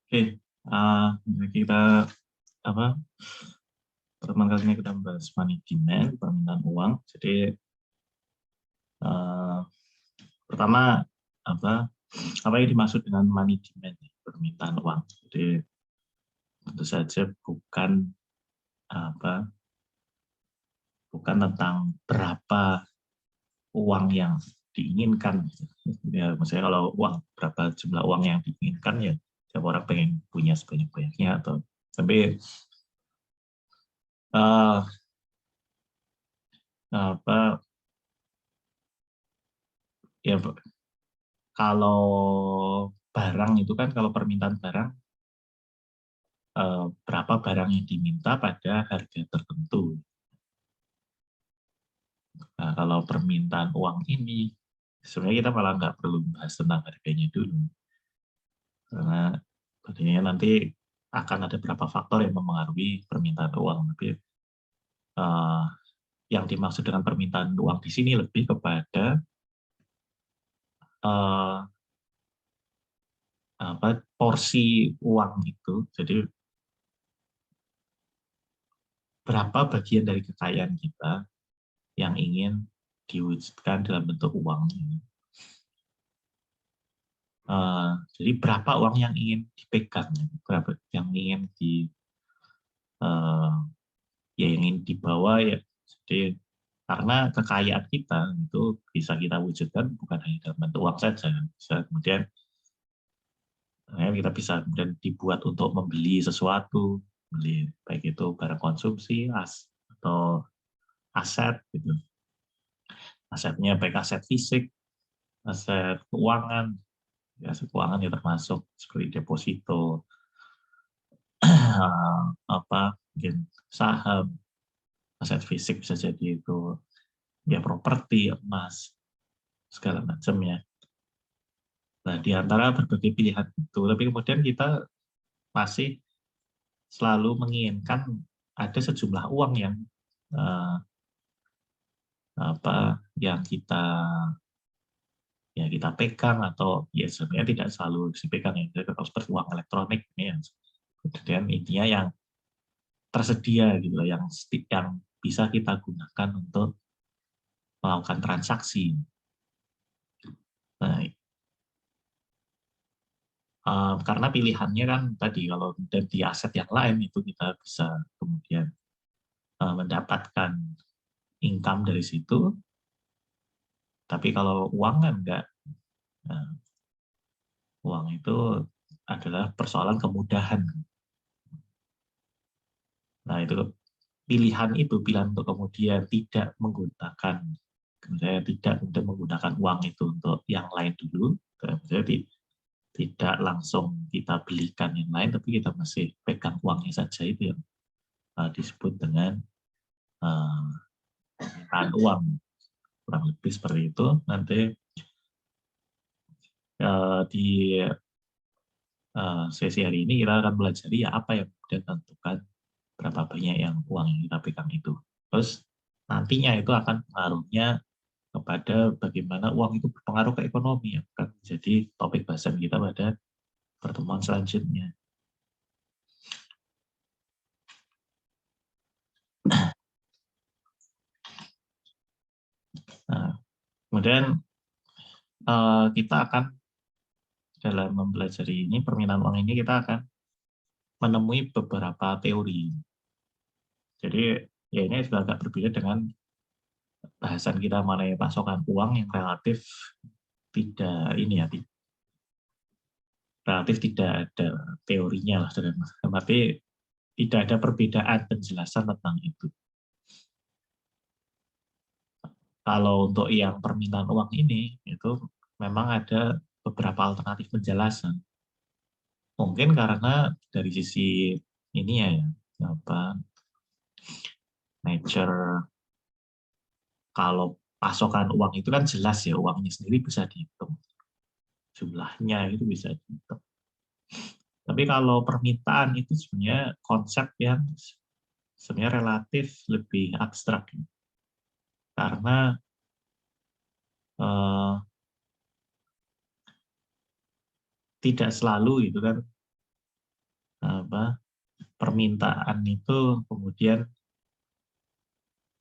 Oke, kita apa? Pertemuan kali ini kita membahas money demand, permintaan uang. Jadi pertama apa yang dimaksud dengan money demand, permintaan uang. Jadi tentu saja apa, bukan tentang berapa uang yang diinginkan. Ya, misalnya kalau berapa jumlah uang yang diinginkan ya, setiap orang pengen punya sebanyak-banyaknya atau tapi uh, apa ya kalau barang itu kan kalau permintaan barang berapa barang yang diminta pada harga tertentu. Nah, kalau permintaan uang ini sebenarnya kita malah nggak perlu bahas tentang harganya dulu karena tadinya nanti akan ada beberapa faktor yang mempengaruhi permintaan uang. Tapi uh, yang dimaksud dengan permintaan uang di sini lebih kepada uh, porsi uang itu. Jadi berapa bagian dari kekayaan kita yang ingin diwujudkan dalam bentuk uang. Jadi berapa uang yang ingin dipegang, berapa yang ingin uh, yang ingin dibawa ya. Jadi karena kekayaan kita itu bisa kita wujudkan bukan hanya dalam bentuk uang saja, bisa kemudian kita bisa kemudian dibuat untuk membeli sesuatu, beli baik itu barang konsumsi, atau aset gitu. Asetnya baik aset fisik, aset keuangan, ya, aset keuangan ya termasuk seperti deposito, mungkin saham, aset fisik bisa jadi itu ya properti, emas, segala macam ya. Nah, di antara berbagai pilihan itu, tapi kemudian kita masih selalu menginginkan ada sejumlah uang yang uh, yang kita pegang atau ya sebenarnya tidak selalu dipegang ya, kalau seperti uang elektronik ya. Kemudian intinya yang tersedia gitu loh, yang bisa kita gunakan untuk melakukan transaksi. Nah, karena pilihannya kan tadi kalau di aset yang lain itu kita bisa kemudian mendapatkan income dari situ, tapi kalau uang kan enggak. Nah, uang itu adalah persoalan kemudahan. Nah, itu pilihan untuk kemudian tidak menggunakan, misalnya tidak untuk menggunakan uang itu untuk yang lain dulu, misalnya tidak langsung kita belikan yang lain, tapi kita masih pegang uangnya saja, itu yang disebut dengan permintaan uang. Kurang lebih seperti itu. Nanti di sesi hari ini kita akan belajar ya apa yang kemudian tentukan berapa banyak yang uang yang kita pegang itu. Terus nantinya itu akan pengaruhnya kepada bagaimana uang itu berpengaruh ke ekonomi, yang akan menjadi topik bahasan kita pada pertemuan selanjutnya. Nah, kemudian kita akan dalam mempelajari ini permintaan uang ini kita akan menemui beberapa teori. Jadi ya ini sudah agak berbeda dengan bahasan kita mengenai pasokan uang yang relatif tidak ada teorinya lah, tapi tidak ada perbedaan penjelasan tentang itu. Kalau untuk yang permintaan uang ini itu memang ada beberapa alternatif penjelasan. Mungkin karena dari sisi ini ya nature, kalau pasokan uang itu kan jelas ya, uangnya sendiri bisa dihitung, jumlahnya itu bisa dihitung. Tapi kalau permintaan itu sebenarnya konsep yang sebenarnya relatif lebih abstrak, karena tidak selalu itu kan permintaan itu kemudian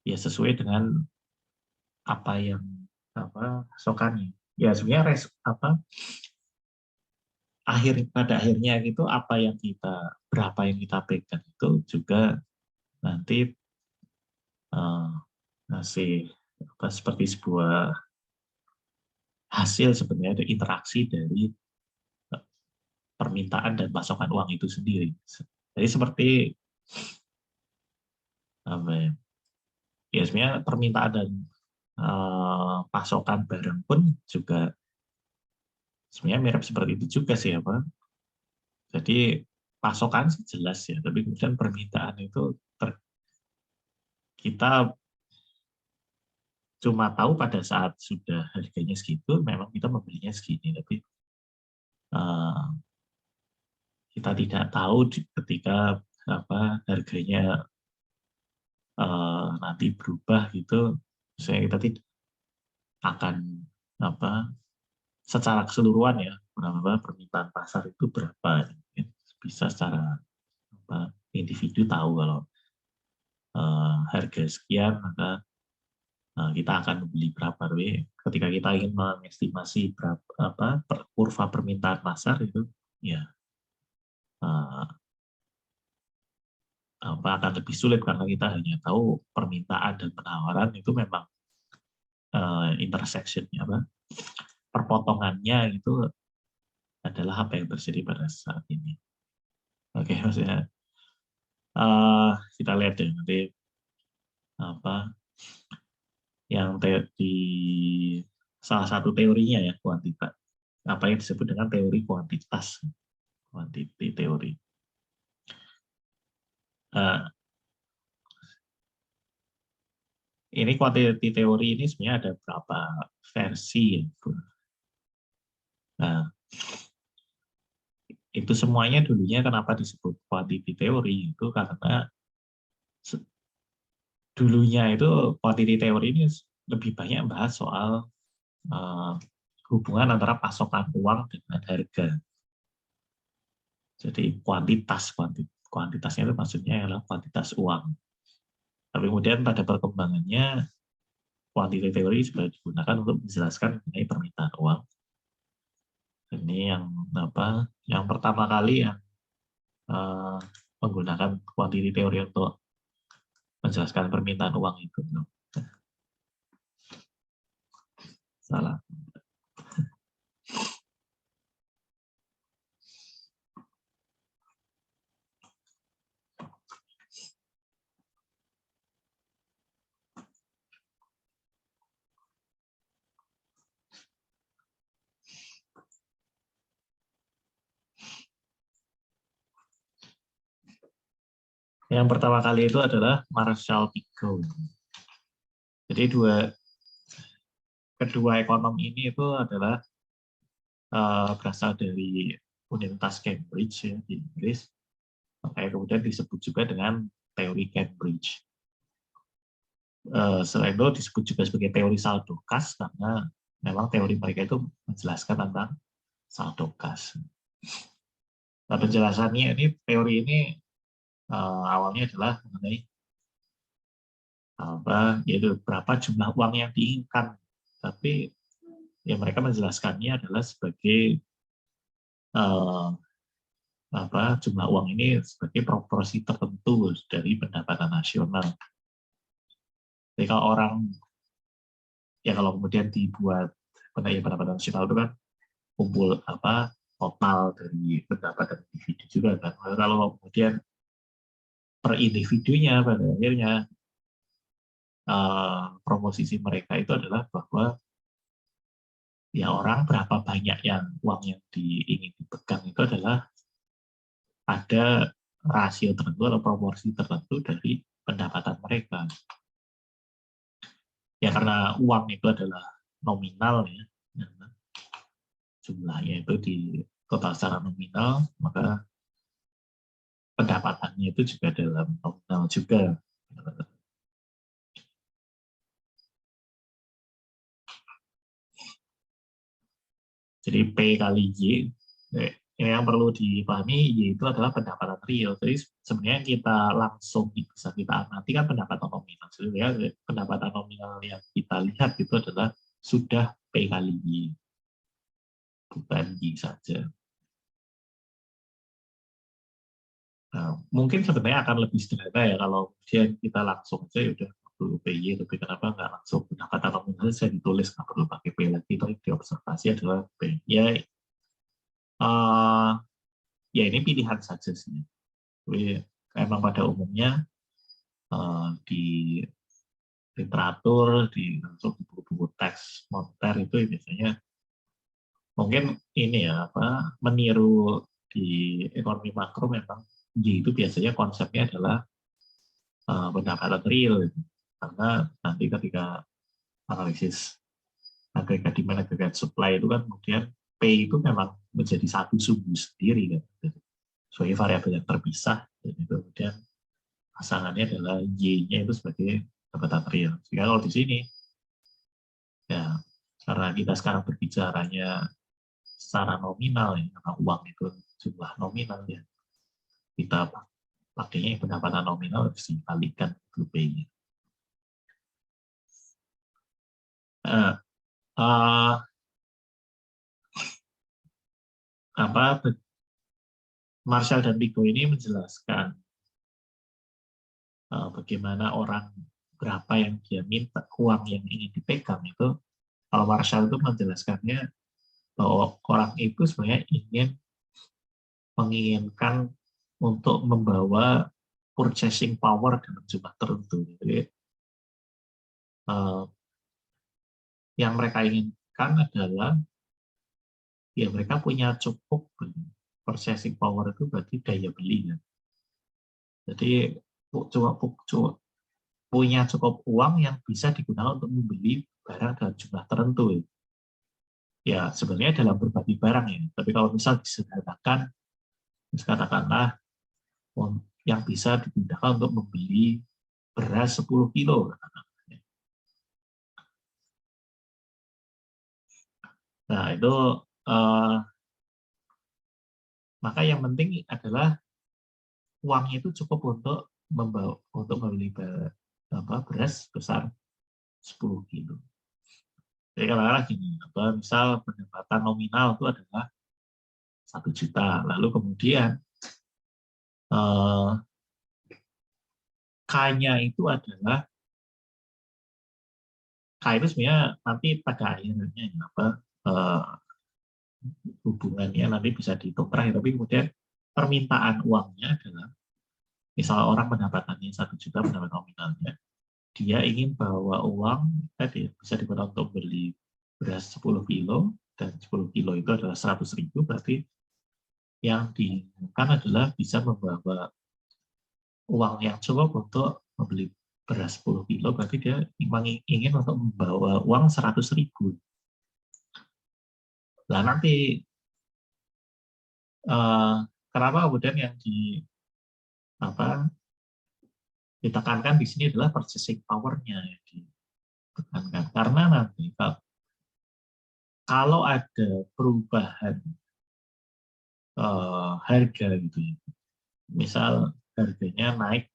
ya sesuai dengan apa yang pasokannya. Ya sebenarnya pada akhirnya itu berapa yang kita pegang itu juga nanti ngasih seperti sebuah hasil sebenarnya, ada interaksi dari permintaan dan pasokan uang itu sendiri. Jadi seperti apa ya sebenarnya permintaan dan pasokan barang pun juga sebenarnya mirip seperti itu juga sih apa. Jadi pasokan sih jelas ya, tapi kemudian permintaan itu kita cuma tahu pada saat sudah harganya segitu, memang kita membelinya segini, tapi kita tidak tahu ketika harganya nanti berubah gitu, misalnya kita tidak akan secara keseluruhan ya permintaan pasar itu berapa, bisa secara individu tahu kalau harga sekian maka kita akan membeli berapa. Tapi ketika kita ingin mengestimasi berapa kurva permintaan pasar itu ya akan lebih sulit karena kita hanya tahu permintaan dan penawaran itu memang intersection-nya perpotongannya itu adalah apa yang terjadi pada saat ini. Oke, maksudnya kita lihat deh nanti yang di salah satu teorinya ya, kuantitas, apa yang disebut dengan teori kuantitas, quantity teori. Ini quantity teori ini sebenarnya ada berapa versi. Nah, itu semuanya dulunya kenapa disebut quantity teori itu karena dulunya itu quantity teori ini lebih banyak bahas soal hubungan antara pasokan uang dengan harga. Jadi kuantitasnya itu maksudnya adalah kuantitas uang. Tapi kemudian pada perkembangannya quantity theory juga digunakan untuk menjelaskan mengenai permintaan uang. Ini yang pertama kali yang menggunakan quantity theory untuk menjelaskan permintaan uang itu. Salah. Yang pertama kali itu adalah Marshall Pico. Jadi kedua ekonom ini itu adalah berasal dari Universitas Cambridge ya, di Inggris. Makanya kemudian disebut juga dengan teori Cambridge. Selain itu disebut juga sebagai teori saldo kas karena memang teori mereka itu menjelaskan tentang saldo kas. Nah, penjelasannya teori ini awalnya adalah mengenai yaitu berapa jumlah uang yang diinginkan, tapi ya mereka menjelaskannya adalah sebagai jumlah uang ini sebagai proporsi tertentu dari pendapatan nasional. Jadi kalau kemudian dibuat pendapatan nasional itu kan kumpul total dari pendapatan individu juga kan. Kalau kemudian per individunya pada akhirnya proposisi mereka itu adalah bahwa ya orang berapa banyak uang yang ingin dipegang itu adalah ada rasio tertentu atau proporsi tertentu dari pendapatan mereka. Ya karena uang itu adalah nominal ya, jumlahnya itu di total secara nominal, maka pendapatannya itu juga dalam nominal juga. Jadi P kali Y, yang perlu dipahami yaitu adalah pendapatan real. Jadi sebenarnya kita langsung bisa kita amati kan pendapatan nominal. Sebenarnya pendapatan nominal yang kita lihat itu adalah sudah P kali Y, bukan Y saja. Nah, mungkin sebenarnya akan lebih sederhana ya kalau kita langsung saja udah perlu PY, tapi kenapa nggak langsung pendapatan nominal saya ditulis, nggak perlu pakai P lagi, tapi diobservasi adalah P. Ya ini pilihan saja sih. Tapi emang pada umumnya di literatur, di buku-buku teks moneter itu biasanya mungkin ini ya meniru di ekonomi makro, memang Y itu biasanya konsepnya adalah pendapatan real, karena nanti ketika analisis agregat demand, agregat supply itu kan kemudian P itu memang menjadi satu sumbu sendiri kan, sebagai variabel yang terpisah, dan itu kemudian pasangannya adalah Y-nya itu sebagai pendapatan real. Sehingga kalau di sini ya karena kita sekarang berbicaranya secara nominal ya, karena uang itu jumlah nominal ya, kita pakainya pendapatan nominal harus dikalikan ke P-nya. Marshall dan Pico ini menjelaskan bagaimana orang berapa yang dia minta, uang yang ingin dipegang itu. Kalau Marshall itu menjelaskannya bahwa orang itu sebenarnya menginginkan untuk membawa purchasing power dalam jumlah tertentu. Jadi yang mereka inginkan adalah ya mereka punya cukup purchasing power, itu berarti daya beli kan. Jadi punya cukup uang yang bisa digunakan untuk membeli barang dalam jumlah tertentu. Ya sebenarnya dalam berbagai barang ya. Tapi kalau misal disederhanakan, katakanlah yang bisa digunakan untuk membeli beras 10 kilo. Nah itu maka yang penting adalah uangnya itu cukup untuk membeli beras besar 10 kilo. Jadi katakanlah gini, misal pendapatan nominal itu adalah 1 juta, lalu kemudian K-nya itu adalah K itu sebenarnya nanti pada akhirnya hubungannya nanti bisa dihitung terakhir, tapi kemudian permintaan uangnya adalah misal orang pendapatannya 1 juta pendapatan nominalnya, dia ingin bawa uang tadi bisa digunakan untuk beli beras 10 kilo, dan 10 kilo itu adalah 100.000, berarti yang diinginkan adalah bisa membawa uang yang cukup untuk membeli beras 10 kilo, berarti dia ingin untuk membawa uang 100.000. Nah nanti kenapa kemudian yang ditekankan di sini adalah purchasing power-nya yang ditekankan, karena nanti kalau ada perubahan harga gitu ya, misal harganya naik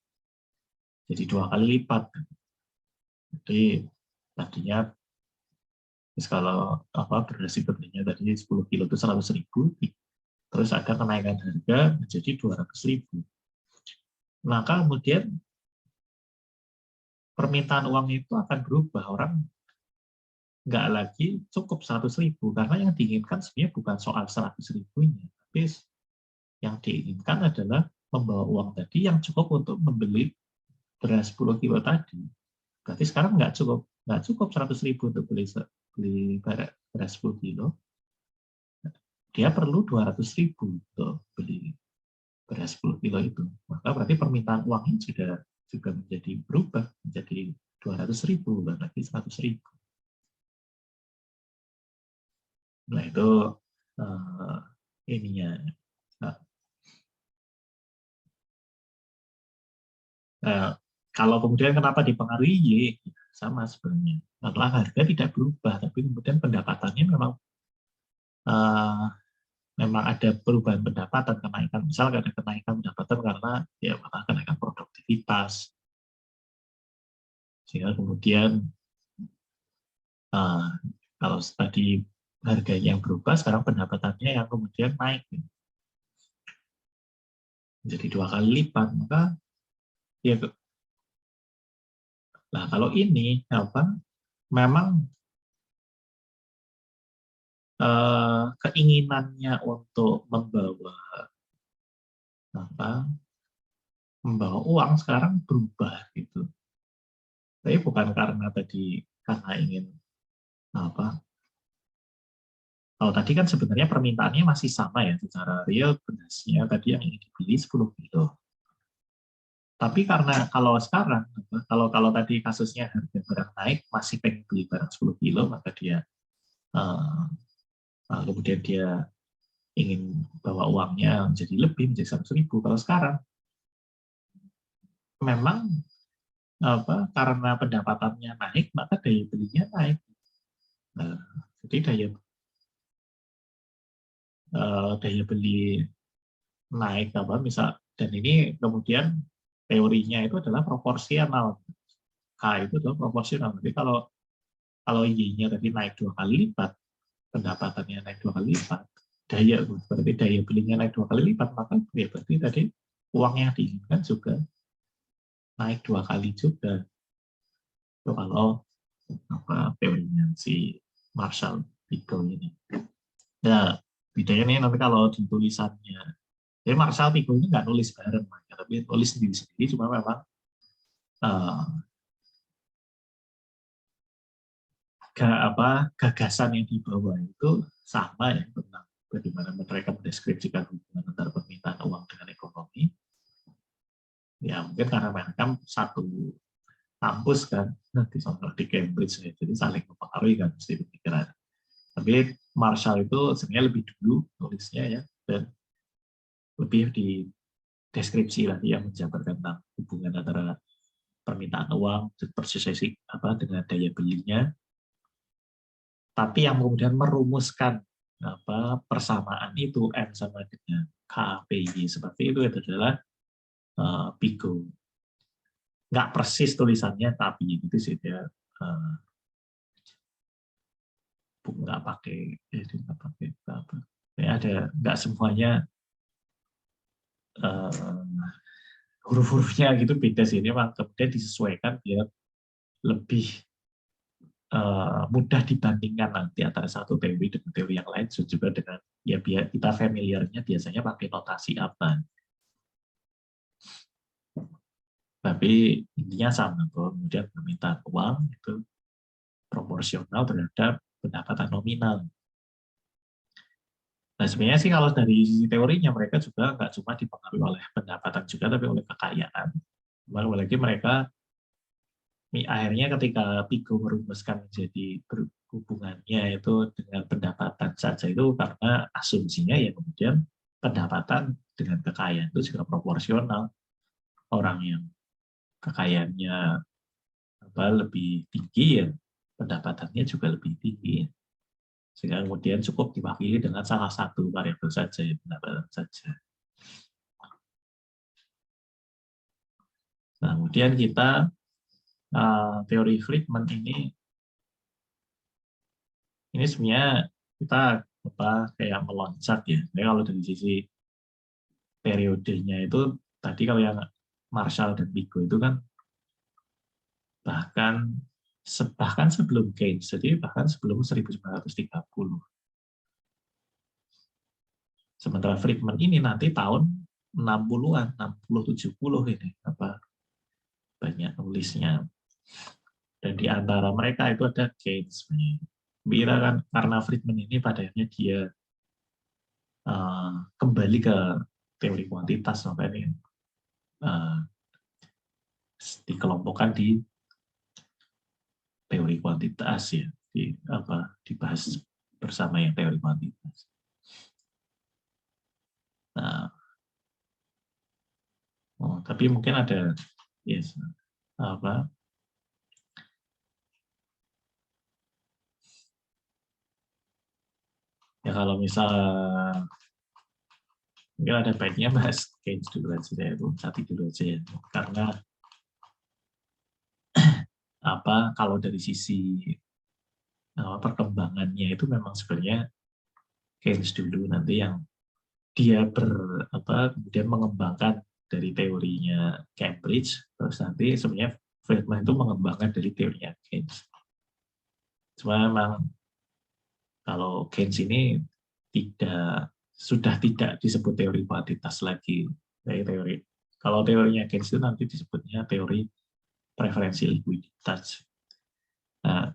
jadi 2 kali lipat, jadi tadinya kalau beras itu belinya tadi 10 kilo itu 100.000, terus ada kenaikan harga menjadi 200.000, maka kemudian permintaan uang itu akan berubah. Orang nggak lagi cukup 100.000, karena yang diinginkan sebenarnya bukan soal 100.000-nya, tapi yang diinginkan adalah membawa uang tadi yang cukup untuk membeli beras 10 kilo tadi. Berarti sekarang nggak cukup 100.000 untuk beli beras 10 kilo. Dia perlu 200.000 untuk beli beras 10 kilo itu. Maka berarti permintaan uangnya juga menjadi berubah menjadi 200.000, bukan lagi 100.000. Nah itu ininya. Kalau kemudian kenapa dipengaruhi Y, sama sebenarnya. Setelah harga tidak berubah, tapi kemudian pendapatannya memang memang ada perubahan pendapatan, kenaikan, misal ada kenaikan pendapatan karena ya kenaikan produktivitas, sehingga kemudian kalau tadi harganya yang berubah, sekarang pendapatannya yang kemudian naik jadi 2 kali lipat, maka ya nah kalau ini memang keinginannya untuk membawa uang sekarang berubah gitu. Tapi bukan karena ingin apa. Kalau tadi kan sebenarnya permintaannya masih sama ya, secara real benasnya tadi yang ingin dibeli 10 kilo. Tapi karena kalau sekarang, kalau tadi kasusnya harga barang naik, masih pengen beli barang 10 kilo, maka dia kemudian dia ingin bawa uangnya menjadi lebih, menjadi 100.000. Kalau sekarang memang karena pendapatannya naik, maka daya belinya naik. Nah, jadi daya beli naik misal, dan ini kemudian teorinya itu adalah proporsional. K itu adalah proporsional. Jadi kalau Y-nya tadi naik 2 kali lipat, pendapatannya naik 2 kali lipat, berarti daya belinya naik 2 kali lipat, maka ya berarti tadi uang yang diinginkan juga naik 2 kali juga. Itu kalau teorinya si Marshall Pico ini. Ya, bedanya nih nanti kalau di tulisannya, jadi Marshall Pico ini nggak nulis bareng, tapi nulis sendiri-sendiri, cuma memang gagasan yang dibawa itu sama ya, tentang bagaimana mereka mendeskripsikan hubungan antara permintaan uang dengan ekonomi. Ya mungkin karena mereka satu kampus kan, di Cambridge, jadi saling mempengaruhi kan mesti pikiran. Tapi Marshall itu sebenarnya lebih dulu nulisnya ya, dan lebih di deskripsi lah yang menjabarkan tentang hubungan antara permintaan uang, persisisi dengan daya belinya. Tapi yang kemudian merumuskan persamaan itu M sama dengan KPI seperti itu adalah Pico. Nggak persis tulisannya, tapi itu sih dia nggak pakai apa. Ya, nggak semuanya huruf-hurufnya gitu beda sih. Ini memang kemudian disesuaikan dia lebih mudah dibandingkan nanti antara satu teori dengan teori yang lain, juga dengan ya biar kita familiarnya biasanya pakai notasi apa. Tapi intinya sama, bahwa kemudian permintaan uang itu proporsional terhadap pendapatan nominal. Nah sebenarnya sih kalau dari sisi teorinya mereka juga nggak cuma dipengaruhi oleh pendapatan juga, tapi oleh kekayaan. Apalagi mereka akhirnya ketika Pico merumuskan menjadi hubungannya itu dengan pendapatan saja, itu karena asumsinya ya kemudian pendapatan dengan kekayaan itu juga proporsional. Orang yang kekayaannya lebih tinggi ya pendapatannya juga lebih tinggi, sehingga kemudian cukup diwakili dengan salah satu variabel saja ya, pendapatan saja. Nah, kemudian kita teori Friedman ini sebenarnya kita kayak meloncat ya. Jadi kalau dari sisi periodenya itu tadi kalau yang Marshall dan Pico itu kan bahkan sebelum Keynes, jadi bahkan sebelum 1930. Sementara Friedman ini nanti tahun 60-an, 60-70 ini banyak nulisnya. Dan di antara mereka itu ada Keynes. Kira kan karena Friedman ini pada akhirnya dia kembali ke teori kuantitas, sampai ini dikelompokkan di teori kuantitas ya, dibahas bersama yang teori kuantitas. Nah, tapi mungkin ada yes, ya kalau misal Mungkin ada baiknya bahas Keynes dulu aja ya, satu dulu aja ya. Karena kalau dari sisi perkembangannya itu memang sebenarnya Keynes dulu, nanti yang dia kemudian mengembangkan dari teorinya Cambridge, terus nanti sebenarnya Friedman itu mengembangkan dari teorinya Keynes. Cuma memang kalau Keynes ini sudah tidak disebut teori kuantitas lagi. Kalau teorinya Keynes itu nanti disebutnya teori preferensi likuiditas. Nah,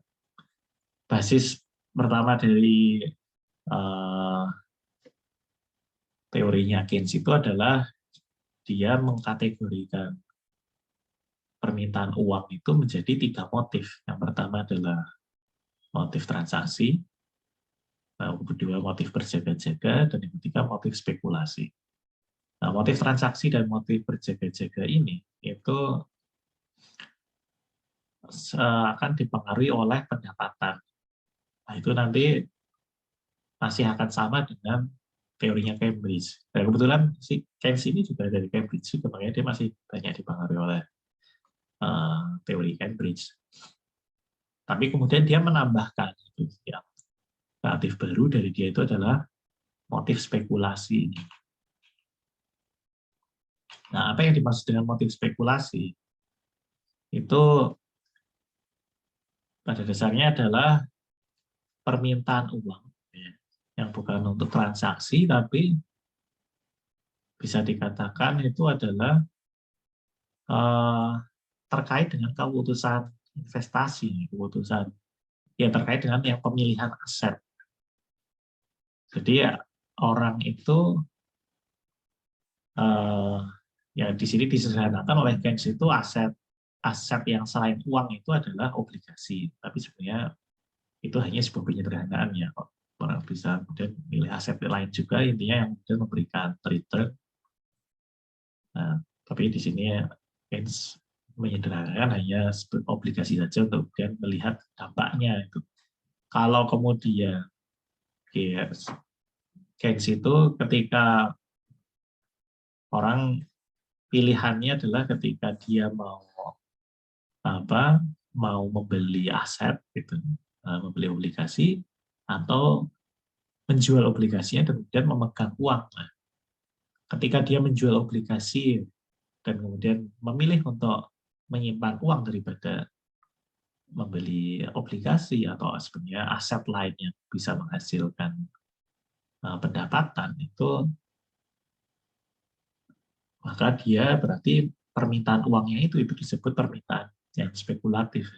basis pertama dari teorinya Keynes itu adalah dia mengkategorikan permintaan uang itu menjadi 3 motif. Yang pertama adalah motif transaksi, yang kedua motif berjaga-jaga, dan yang ketiga motif spekulasi. Nah, motif transaksi dan motif berjaga-jaga ini itu akan dipengaruhi oleh pendapatan. Nah, itu nanti masih akan sama dengan teorinya Cambridge. Dan kebetulan si Keynes ini juga dari Cambridge juga, makanya dia masih banyak dipengaruhi oleh teori Cambridge. Tapi kemudian dia menambahkan yang kreatif baru dari dia itu adalah motif spekulasi. Nah, apa yang dimaksud dengan motif spekulasi? Itu pada dasarnya adalah permintaan uang yang bukan untuk transaksi, tapi bisa dikatakan itu adalah terkait dengan keputusan investasi, keputusan yang terkait dengan yang pemilihan aset. Jadi ya, orang itu ya di sini disederhanakan oleh Keynes itu aset yang selain uang itu adalah obligasi, tapi sebenarnya itu hanya sebuah penyederhanaan ya. Orang bisa kemudian milih aset lain juga, intinya yang kemudian memberikan return. Nah, tapi di sini Keynes menyederhanakan hanya obligasi saja untuk kemudian melihat dampaknya itu. Kalau kemudian Keynes itu ketika orang pilihannya adalah ketika dia mau membeli aset gitu, membeli obligasi atau menjual obligasinya dan kemudian memegang uang. Nah, ketika dia menjual obligasi dan kemudian memilih untuk menyimpan uang daripada membeli obligasi atau sebenarnya aset lain yang bisa menghasilkan pendapatan, itu maka dia berarti permintaan uangnya itu disebut permintaan yang spekulatif.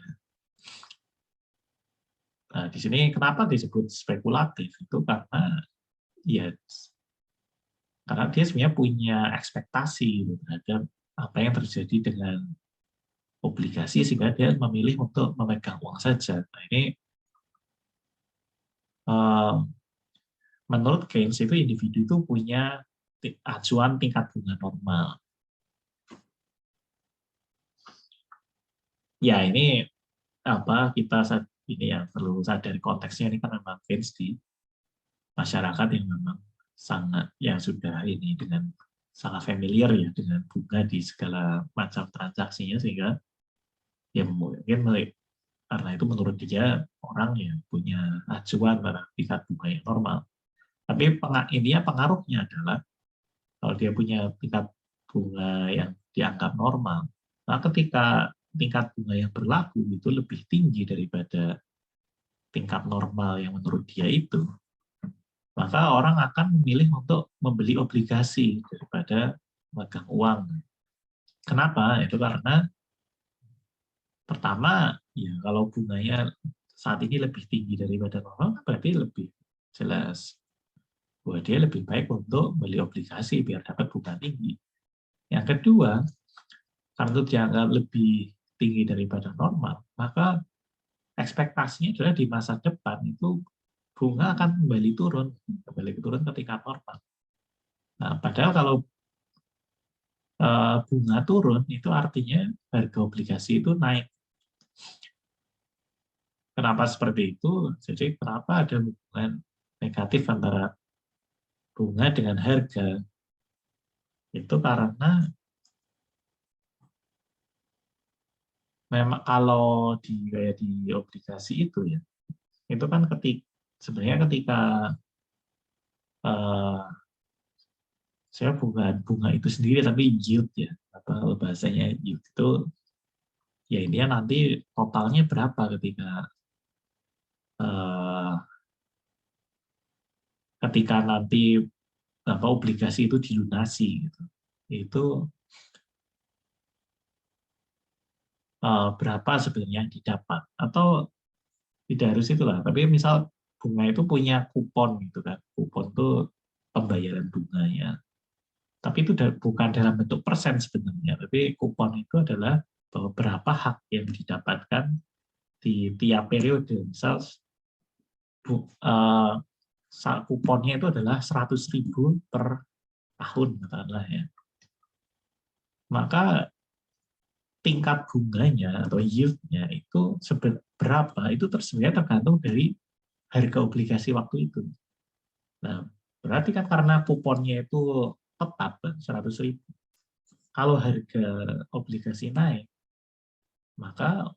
Nah, di sini kenapa disebut spekulatif? Itu karena dia sebenarnya punya ekspektasi terhadap apa yang terjadi dengan obligasi sehingga dia memilih untuk memegang uang saja. Nah, ini menurut Keynes itu individu itu punya acuan tingkat bunga normal. Ya, ini kita saat ini yang perlu sadari konteksnya ini kan memang Keynes di masyarakat yang memang yang sudah ini dengan sangat familiar ya dengan bunga di segala macam transaksinya, sehingga ya mungkin karena itu menurut dia orang yang punya acuan pada tingkat bunga yang normal. Tapi intinya pengaruhnya adalah kalau dia punya tingkat bunga yang dianggap normal, nah ketika tingkat bunga yang berlaku itu lebih tinggi daripada tingkat normal yang menurut dia itu, maka orang akan memilih untuk membeli obligasi daripada memegang uang. Kenapa? Itu karena pertama, ya kalau bunganya saat ini lebih tinggi daripada normal, berarti lebih jelas bahwa dia lebih baik untuk beli obligasi biar dapat bunga tinggi. Yang kedua, karena itu dianggap lebih tinggi daripada normal, maka ekspektasinya adalah di masa depan itu bunga akan kembali turun ke tingkat normal. Nah, padahal kalau bunga turun itu artinya harga obligasi itu naik. Kenapa seperti itu? Jadi kenapa ada hubungan negatif antara bunga dengan harga? Itu karena memang kalau kayak di obligasi itu ya, itu kan sebenarnya ketika eh, saya bukan bunga itu sendiri tapi yield ya, atau bahasanya yield itu ya intinya nanti totalnya berapa eh, ketika nanti apa obligasi itu dilunasi gitu. Itu berapa sebenarnya yang didapat, atau tidak harus itulah, tapi misal bunga itu punya kupon gitu kan, kupon itu pembayaran bunganya, tapi itu bukan dalam bentuk persen sebenarnya, tapi kupon itu adalah bahwa berapa hak yang didapatkan di tiap periode. Misal uh, kuponnya itu adalah 100.000 per tahun katakanlah ya, maka tingkat bunganya atau yield-nya itu berapa itu sebenarnya tergantung dari harga obligasi waktu itu. Nah, berarti kan karena kuponnya itu tetap 100.000. Kalau harga obligasi naik, maka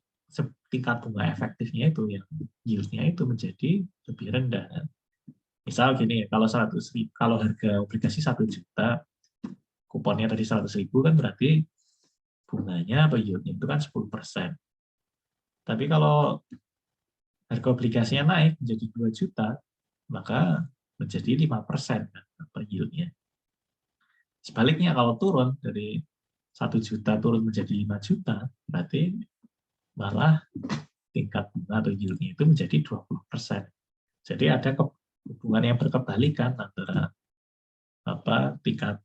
tingkat bunga efektifnya itu yang yield-nya itu menjadi lebih rendah. Misal gini, kalau 100.000, kalau harga obligasi 1 juta, kuponnya tadi 100.000 kan berarti bunganya atau yield-nya itu kan 10%. Tapi kalau harga obligasinya naik menjadi 2 juta, maka menjadi 5% kan, yield-nya. Sebaliknya kalau turun dari 1 juta turun menjadi 5 juta, berarti malah tingkat bunga atau yield-nya itu menjadi 20%. Jadi ada hubungan yang berkebalikan antara tingkat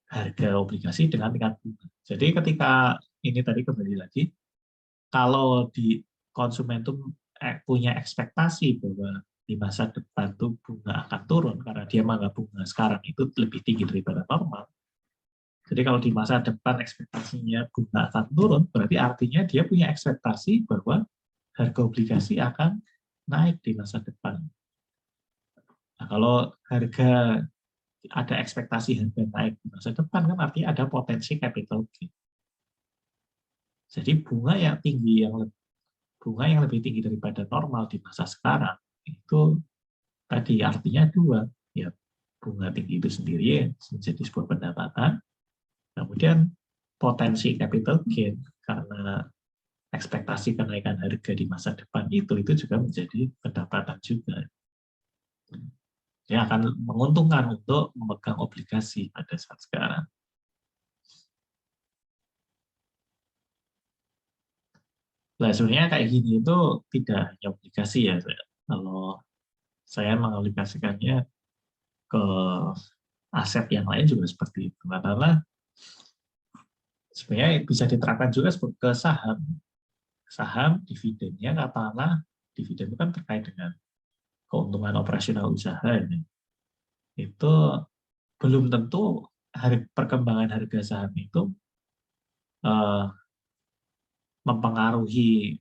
harga obligasi dengan tingkat bunga. Jadi ketika ini tadi kembali lagi, kalau di konsumen itu punya ekspektasi bahwa di masa depan tuh bunga akan turun karena dia menganggap bunga sekarang itu lebih tinggi daripada normal. Jadi kalau di masa depan ekspektasinya bunga akan turun, berarti artinya dia punya ekspektasi bahwa harga obligasi akan naik di masa depan. Nah, kalau ada ekspektasi harga naik di masa depan, kan artinya ada potensi capital gain. Jadi bunga yang lebih tinggi daripada normal di masa sekarang itu tadi artinya dua, ya bunga tinggi itu sendiri menjadi sebuah pendapatan, kemudian potensi capital gain karena ekspektasi kenaikan harga di masa depan itu juga menjadi pendapatan juga. Yang akan menguntungkan untuk memegang obligasi pada saat sekarang. Nah, sebenarnya kayak gini itu tidak hanya obligasi ya. Kalau saya mengaplikasikannya ke aset yang lain juga seperti itu. Karena sebenarnya bisa diterapkan juga ke saham. Saham, dividennya katakanlah, dividen itu kan terkait dengan keuntungan operasional usaha. Ini. Itu belum tentu perkembangan harga saham itu mempengaruhi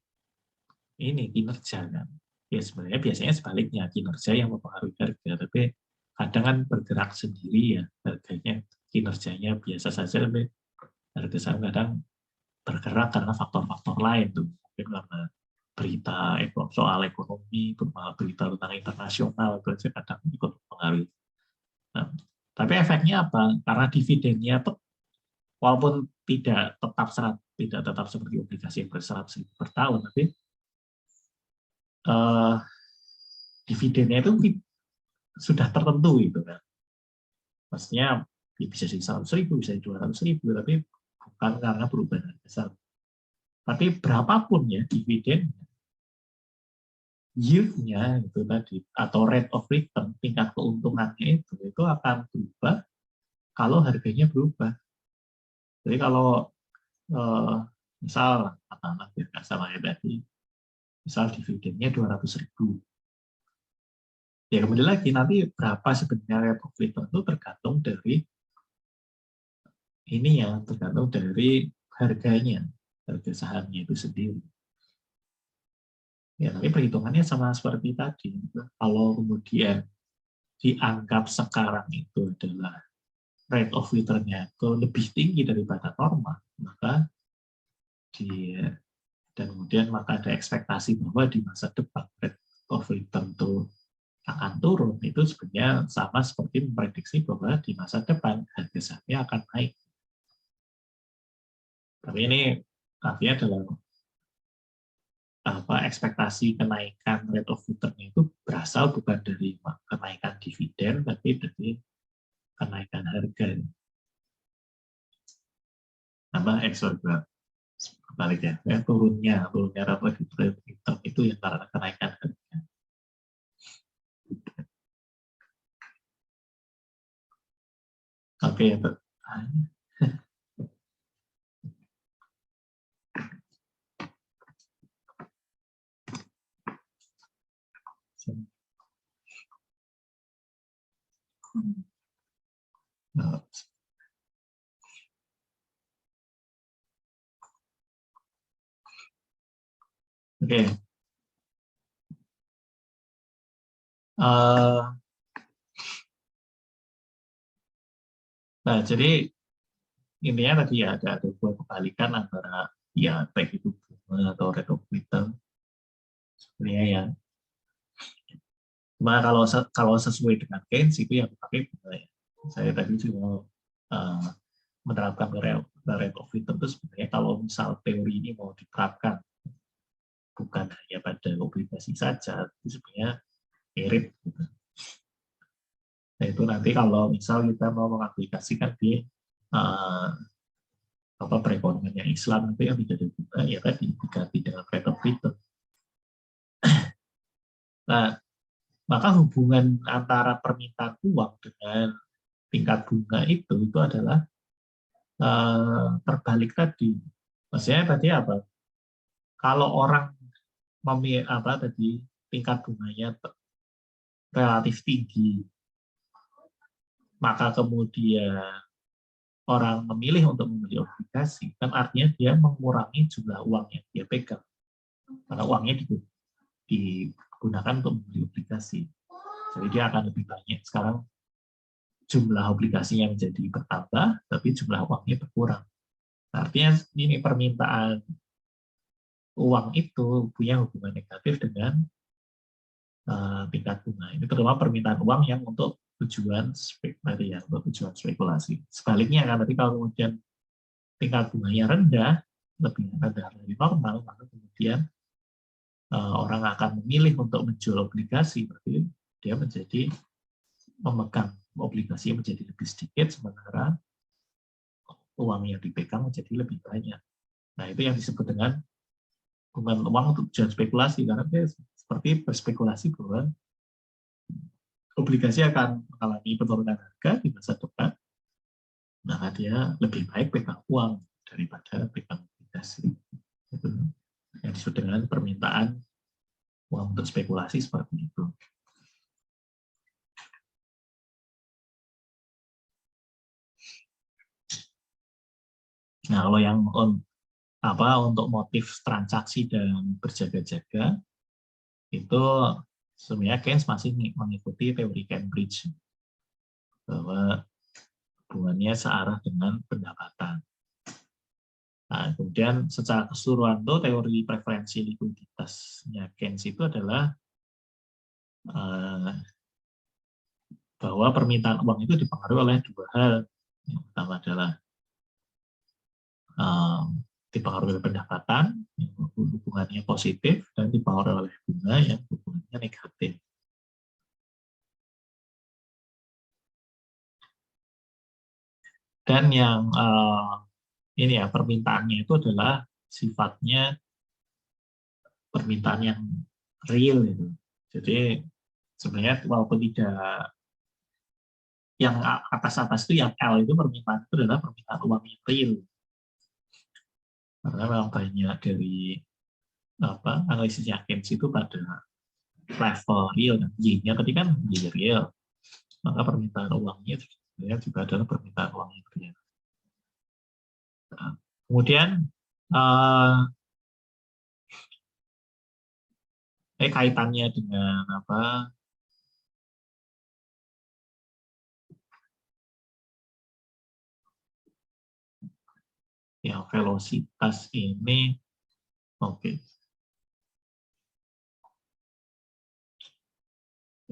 ini kinerja kan. Ya sebenarnya biasanya sebaliknya, kinerja yang mempengaruhi harga, tapi kadang kan bergerak sendiri ya harganya, kinerjanya biasa saja, tapi harga saham kadang bergerak karena faktor-faktor lain tuh, mungkin karena berita soal ekonomi, berita tentang internasional itu aja kadang ikut mempengaruhi. Nah, tapi efeknya apa? Karena dividennya walaupun tidak tetap seperti obligasi yang ber-100.000 per tahun, tapi eh, dividennya itu sudah tertentu gitu kan. Maksudnya bisa jadi 100.000, bisa jadi 200.000, tapi bukan karena perubahan besar. Tapi berapapun ya dividen, yield-nya itu tadi atau rate of return, tingkat keuntungannya itu akan berubah kalau harganya berubah. Jadi kalau eh, misal katakanlah biar sama ya tadi, misal dividennya 200.000. Ya kembali lagi nanti berapa sebenarnya rate of return itu tergantung dari ini ya, tergantung dari harganya, harga sahamnya itu sendiri. Ya, tapi perhitungannya sama seperti tadi. Kalau kemudian dianggap sekarang itu adalah rate of return-nya itu lebih tinggi daripada normal, maka dan kemudian maka ada ekspektasi bahwa di masa depan rate of return itu akan turun, itu sebenarnya sama seperti memprediksi bahwa di masa depan harga sahamnya akan naik. Tapi ini artinya dalam ekspektasi kenaikan rate of return itu berasal bukan dari kenaikan dividen, tapi dari kenaikan harga. Balik ya, turunnya rate of return itu yang karena kenaikan harga. Oke, Oke. Nah, jadi intinya tadi ya ada dua kebalikan antara ya baik itu bunga atau rate of return sebenarnya ya. Cuma kalau sesuai dengan Keynes itu yang pakai bunga ya. Saya tadi cuma menerapkan rate of return itu sebenarnya kalau misal teori ini mau diterapkan bukan hanya pada obligasi saja, itu sebenarnya mirip. Gitu. Nah, itu nanti kalau misal kita mau mengaplikasikan di perekonomian yang Islam itu yang tidak dibuka ya tadi diganti dengan rate of return. Nah, maka hubungan antara permintaan uang dengan tingkat bunga itu adalah terbalik tadi. Maksudnya tadi apa? Kalau orang tadi tingkat bunganya relatif tinggi, maka kemudian orang memilih untuk membeli obligasi, kan artinya dia mengurangi jumlah uang yang dia pegang. Karena uangnya digunakan untuk membeli obligasi. Jadi dia akan lebih banyak. Sekarang jumlah obligasinya menjadi bertambah, tapi jumlah uangnya berkurang. Artinya ini permintaan uang itu punya hubungan negatif dengan tingkat bunga. Ini terutama permintaan uang yang untuk tujuan spekulasi. Sebaliknya kan nanti kalau kemudian tingkat bunganya rendah, lebih rendah dari normal, maka kemudian orang akan memilih untuk menjual obligasi, berarti dia menjadi memegang obligasi menjadi lebih sedikit, sementara uang yang dipegang menjadi lebih banyak. Nah, itu yang disebut dengan hubungan uang untuk tujuan spekulasi, karena dia seperti berspekulasi bahwa obligasi akan mengalami penurunan harga di masa depan, maka dia lebih baik pegang uang daripada pegang obligasi. Itu yang disebut dengan permintaan uang untuk spekulasi seperti itu. Nah, kalau yang untuk motif transaksi dan berjaga-jaga itu sebenarnya Keynes masih mengikuti teori Cambridge bahwa hubungannya searah dengan pendapatan. Nah, kemudian secara keseluruhan itu teori preferensi likuiditasnya Keynes itu adalah bahwa permintaan uang itu dipengaruhi oleh dua hal. Yang pertama adalah dipengaruhi oleh pendapatan, yang hubungannya positif, dan dipengaruhi oleh bunga yang hubungannya negatif. Dan yang ini ya, permintaannya itu adalah sifatnya permintaan yang real itu. Jadi sebenarnya walaupun tidak yang atas-atas itu yang L itu permintaan itu adalah permintaan uang yang real. Karena memang banyak dari analisisnya Keynes itu pada level real, Y-nya tadi kan Y real, maka permintaan uangnya juga adalah permintaan uang yang real. Nah, kemudian kaitannya dengan Yang velocitas ini, oke.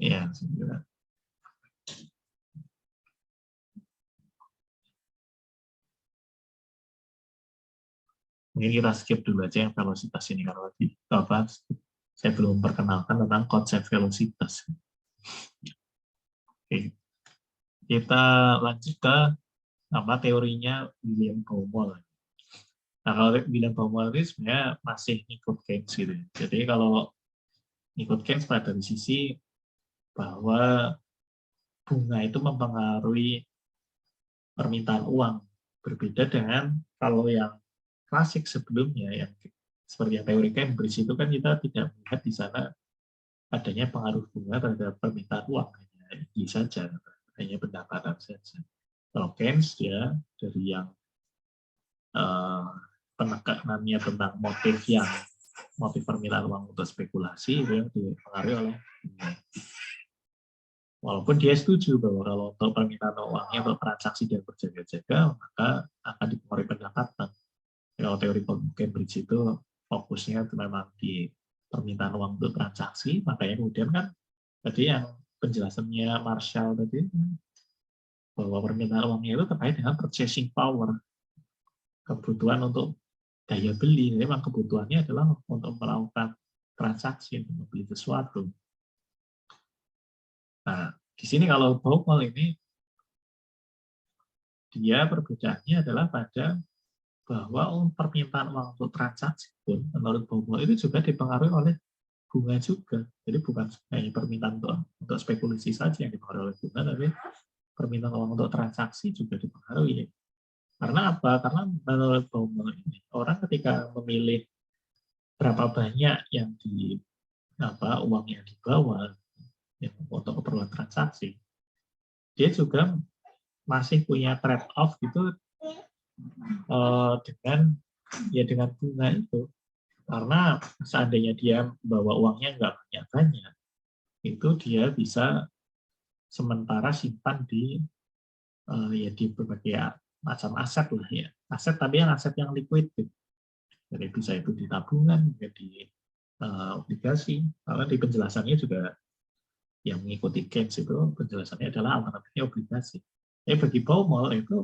Ya, segera. Mungkin kita skip dulu aja yang velocitas ini karena saya belum perkenalkan tentang konsep velocitas. Oke. Kita lanjut ke teorinya William Baumol. Nah, kalau William Baumol ini sebenarnya masih ikut Keynes gitu. Jadi kalau ikut Keynes pada dari sisi bahwa bunga itu mempengaruhi permintaan uang. Berbeda dengan kalau yang klasik sebelumnya, yang seperti yang teori Cambridge itu kan kita tidak melihat di sana adanya pengaruh bunga terhadap permintaan uang, hanya ini saja, hanya pendapatan saja. Kalau Keynes dia dari yang penekanannya tentang motif permintaan uang untuk spekulasi itu yang dipengaruhi oleh bunga. Walaupun dia setuju bahwa kalau untuk permintaan uangnya untuk transaksi dan berjaga-jaga, maka akan dipengaruhi pendapatan. Kalau teori Cambridge itu fokusnya itu memang di permintaan uang untuk transaksi, makanya kemudian kan tadi yang penjelasannya Marshall tadi, bahwa permintaan uangnya itu terkait dengan purchasing power, kebutuhan untuk daya beli. Memang kebutuhannya adalah untuk melakukan transaksi, untuk membeli sesuatu. Nah, di sini kalau Baumol ini, dia perbedaannya adalah pada bahwa permintaan uang untuk transaksi pun, menurut Baumol itu juga dipengaruhi oleh bunga juga. Jadi bukan hanya permintaan untuk spekulasi saja yang dipengaruhi oleh bunga, tapi permintaan uang untuk transaksi juga dipengaruhi. Karena apa? Karena menurut Baumol ini, orang ketika memilih berapa banyak yang uang yang dibawa untuk keperluan transaksi, dia juga masih punya trade off gitu dengan bunga itu. Karena seandainya dia bawa uangnya nggak banyak-banyak, itu dia bisa sementara simpan di berbagai macam aset lah ya. Aset tapi yang aset yang liquid. Jadi bisa itu di tabungan, di obligasi. Karena di penjelasannya juga yang mengikuti Keynes itu penjelasannya adalah alternatifnya obligasi. Bagi Baumol itu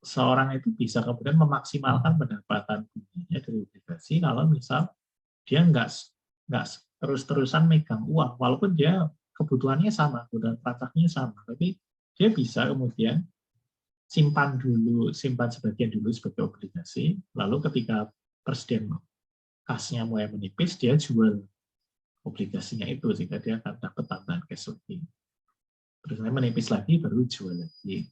seorang itu bisa kemudian memaksimalkan pendapatan bunganya dari obligasi kalau misal dia nggak terus-terusan megang uang, walaupun dia kebutuhannya sama, kebutuhan transaksinya sama, tapi dia bisa kemudian simpan sebagian dulu sebagai obligasi, lalu ketika persediaan kasnya mulai menipis, dia jual obligasinya itu sehingga dia akan dapat tambahan cash lagi. Terus menipis lagi, baru jual lagi.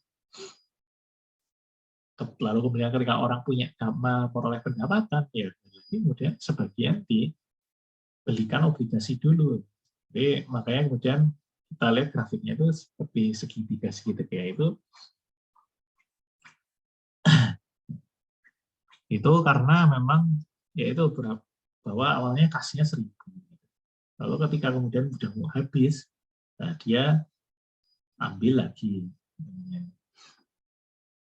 Lalu kemudian ketika orang punya memperoleh pendapatan, ya kemudian sebagian dibelikan obligasi dulu. Jadi makanya kemudian kita lihat grafiknya itu seperti segitiga itu. Itu karena memang yaitu bahwa awalnya kasnya 1.000. Lalu ketika kemudian sudah mau habis, nah dia ambil lagi.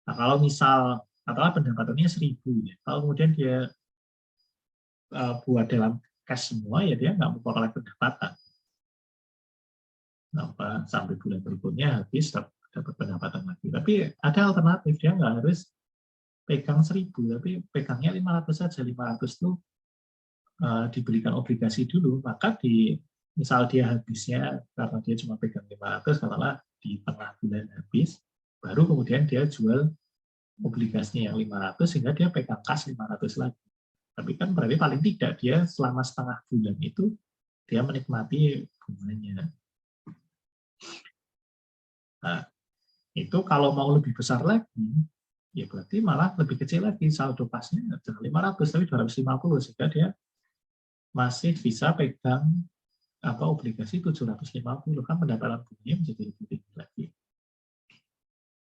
Nah, kalau misal katakanlah pendapatannya 1.000, ya. Kalau kemudian dia buat dalam cash semua, ya dia nggak memperoleh pendapatan. Sampai bulan berikutnya habis dapat pendapatan lagi. Tapi ada alternatif, dia nggak harus pegang 1.000, tapi pegangnya 500 saja. 500 itu dibelikan obligasi dulu, maka misal dia habisnya karena dia cuma pegang 500, katakanlah di tengah bulan habis, baru kemudian dia jual obligasinya yang 500 sehingga dia pegang kas 500 lagi. Tapi kan berarti paling tidak dia selama setengah bulan itu dia menikmati bunganya. Nah, itu kalau mau lebih besar lagi, ya berarti malah lebih kecil lagi saldo kasnya jangan 500 tapi 250 sehingga dia masih bisa pegang obligasi 750, kan pendapatan bunganya menjadi lebih tinggi lagi.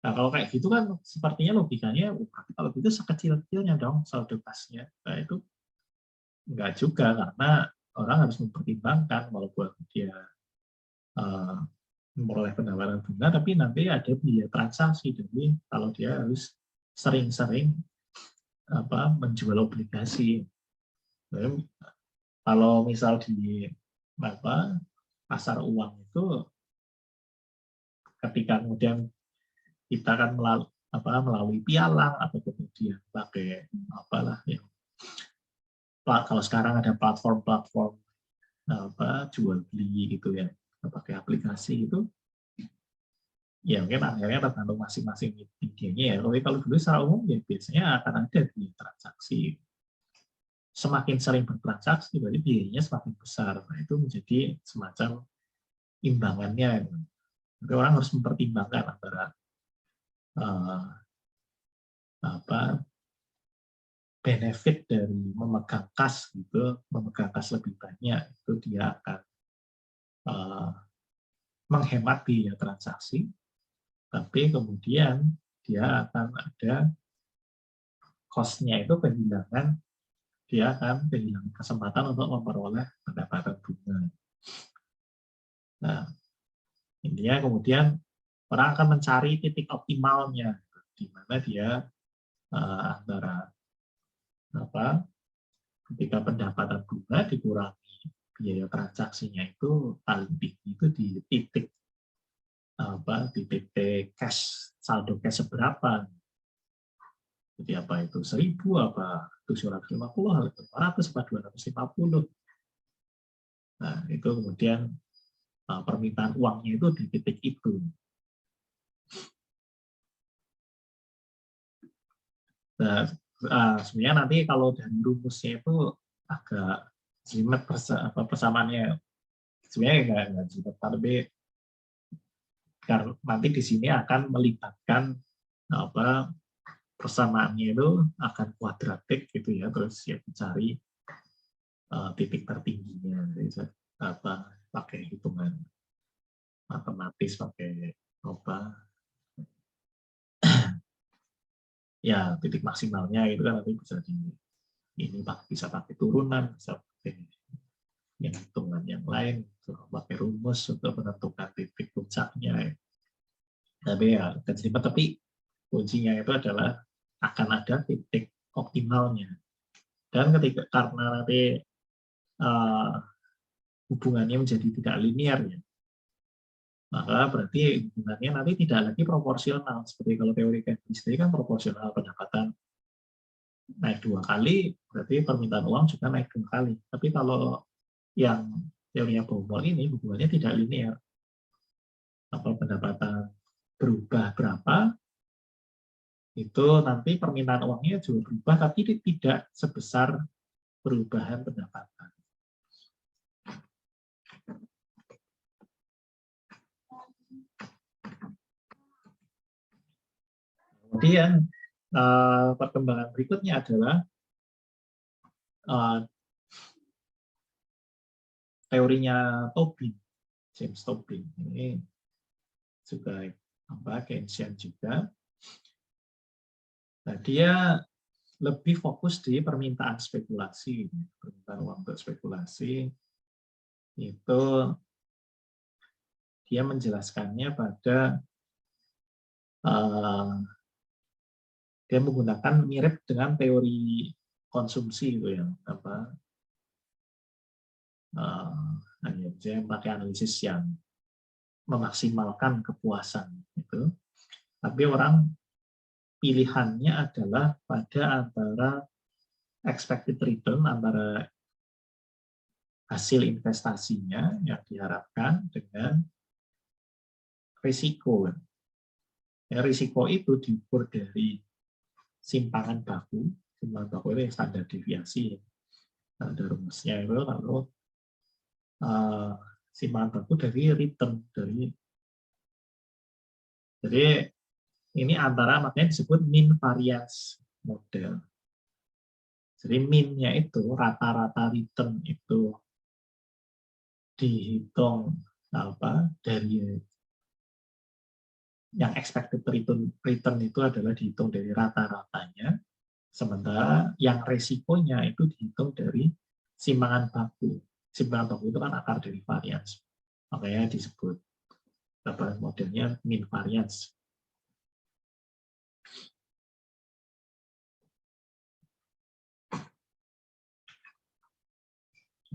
Nah, kalau kayak gitu kan sepertinya logikanya kalau gitu sekecil-kecilnya dong saldo kasnya. Nah, itu enggak juga karena orang harus mempertimbangkan walaupun dia memperoleh pendapatan bunga, tapi nanti ada biaya transaksi. Jadi kalau dia harus sering-sering menjual obligasi. Kalau misal di pasar uang itu, ketika kemudian kita kan melalui pialang atau kemudian pakai ya, kalau sekarang ada platform-platform jual beli gitu ya, pakai aplikasi itu, ya mungkin akhirnya tergantung masing-masing medianya ya. Tapi kalau dulu secara umum ya biasanya akan ada di transaksi. Semakin sering bertransaksi, berarti biayanya semakin besar. Nah, itu menjadi semacam imbangannya. Jadi orang harus mempertimbangkan antara benefit dari memegang kas gitu, memegang kas lebih banyak, itu dia akan menghemat biaya transaksi, tapi kemudian dia akan ada cost-nya itu kehilangan, dia akan kehilangan kesempatan untuk memperoleh pendapatan bunga. Nah, intinya kemudian orang akan mencari titik optimalnya, di mana dia antara ketika pendapatan bunga dikurangi biaya transaksinya itu paling tinggi itu di titik cash, saldo cash seberapa. Jadi apa itu 1.000, apa 750, 500, apa 250. Nah, itu kemudian permintaan uangnya itu di titik itu. Nah, sebenarnya nanti kalau dari rumusnya itu agak jelimet persamaannya. Sebenarnya nggak jelimet, tapi karena nanti di sini akan melibatkan persamaannya itu akan kuadratik gitu ya, terus ya dicari titik tertingginya. Jadi pakai hitungan matematis, pakai ya titik maksimalnya itu kan nanti bisa bisa pakai turunan, bisa pakai yang hitungan yang lain, pakai rumus untuk menentukan titik puncaknya. Tapi kuncinya itu adalah akan ada titik optimalnya. Dan karena nanti hubungannya menjadi tidak linear ya, maka berarti hubungannya nanti tidak lagi proporsional. Seperti kalau teori Keynes kan proporsional, pendapatan naik 2 kali, berarti permintaan uang juga naik 2 kali. Tapi kalau yang teorinya Baumol ini hubungannya tidak linear. Pendapatan berubah berapa, itu nanti permintaan uangnya juga berubah, tapi tidak sebesar perubahan pendapatan. Kemudian perkembangan berikutnya adalah teorinya Tobin, James Tobin. Ini juga Keynesian juga. Nah, dia lebih fokus di permintaan spekulasi, permintaan uang untuk spekulasi. Itu dia menjelaskannya pada dia menggunakan mirip dengan teori konsumsi itu yang saya pakai analisis yang memaksimalkan kepuasan itu. Tapi orang pilihannya adalah pada antara expected return, antara hasil investasinya yang diharapkan dengan risiko. Ya, risiko itu diukur dari simpangan baku. Simpangan baku itu standar deviasi. Ada rumusnya itu, lalu simpangan baku dari return. Jadi ini makanya disebut mean variance model. Jadi mean-nya itu, rata-rata return itu dihitung dari yang expected return itu adalah dihitung dari rata-ratanya, sementara yang resikonya itu dihitung dari simpangan baku. Simpangan baku itu kan akar dari variance, makanya disebut modelnya mean variance.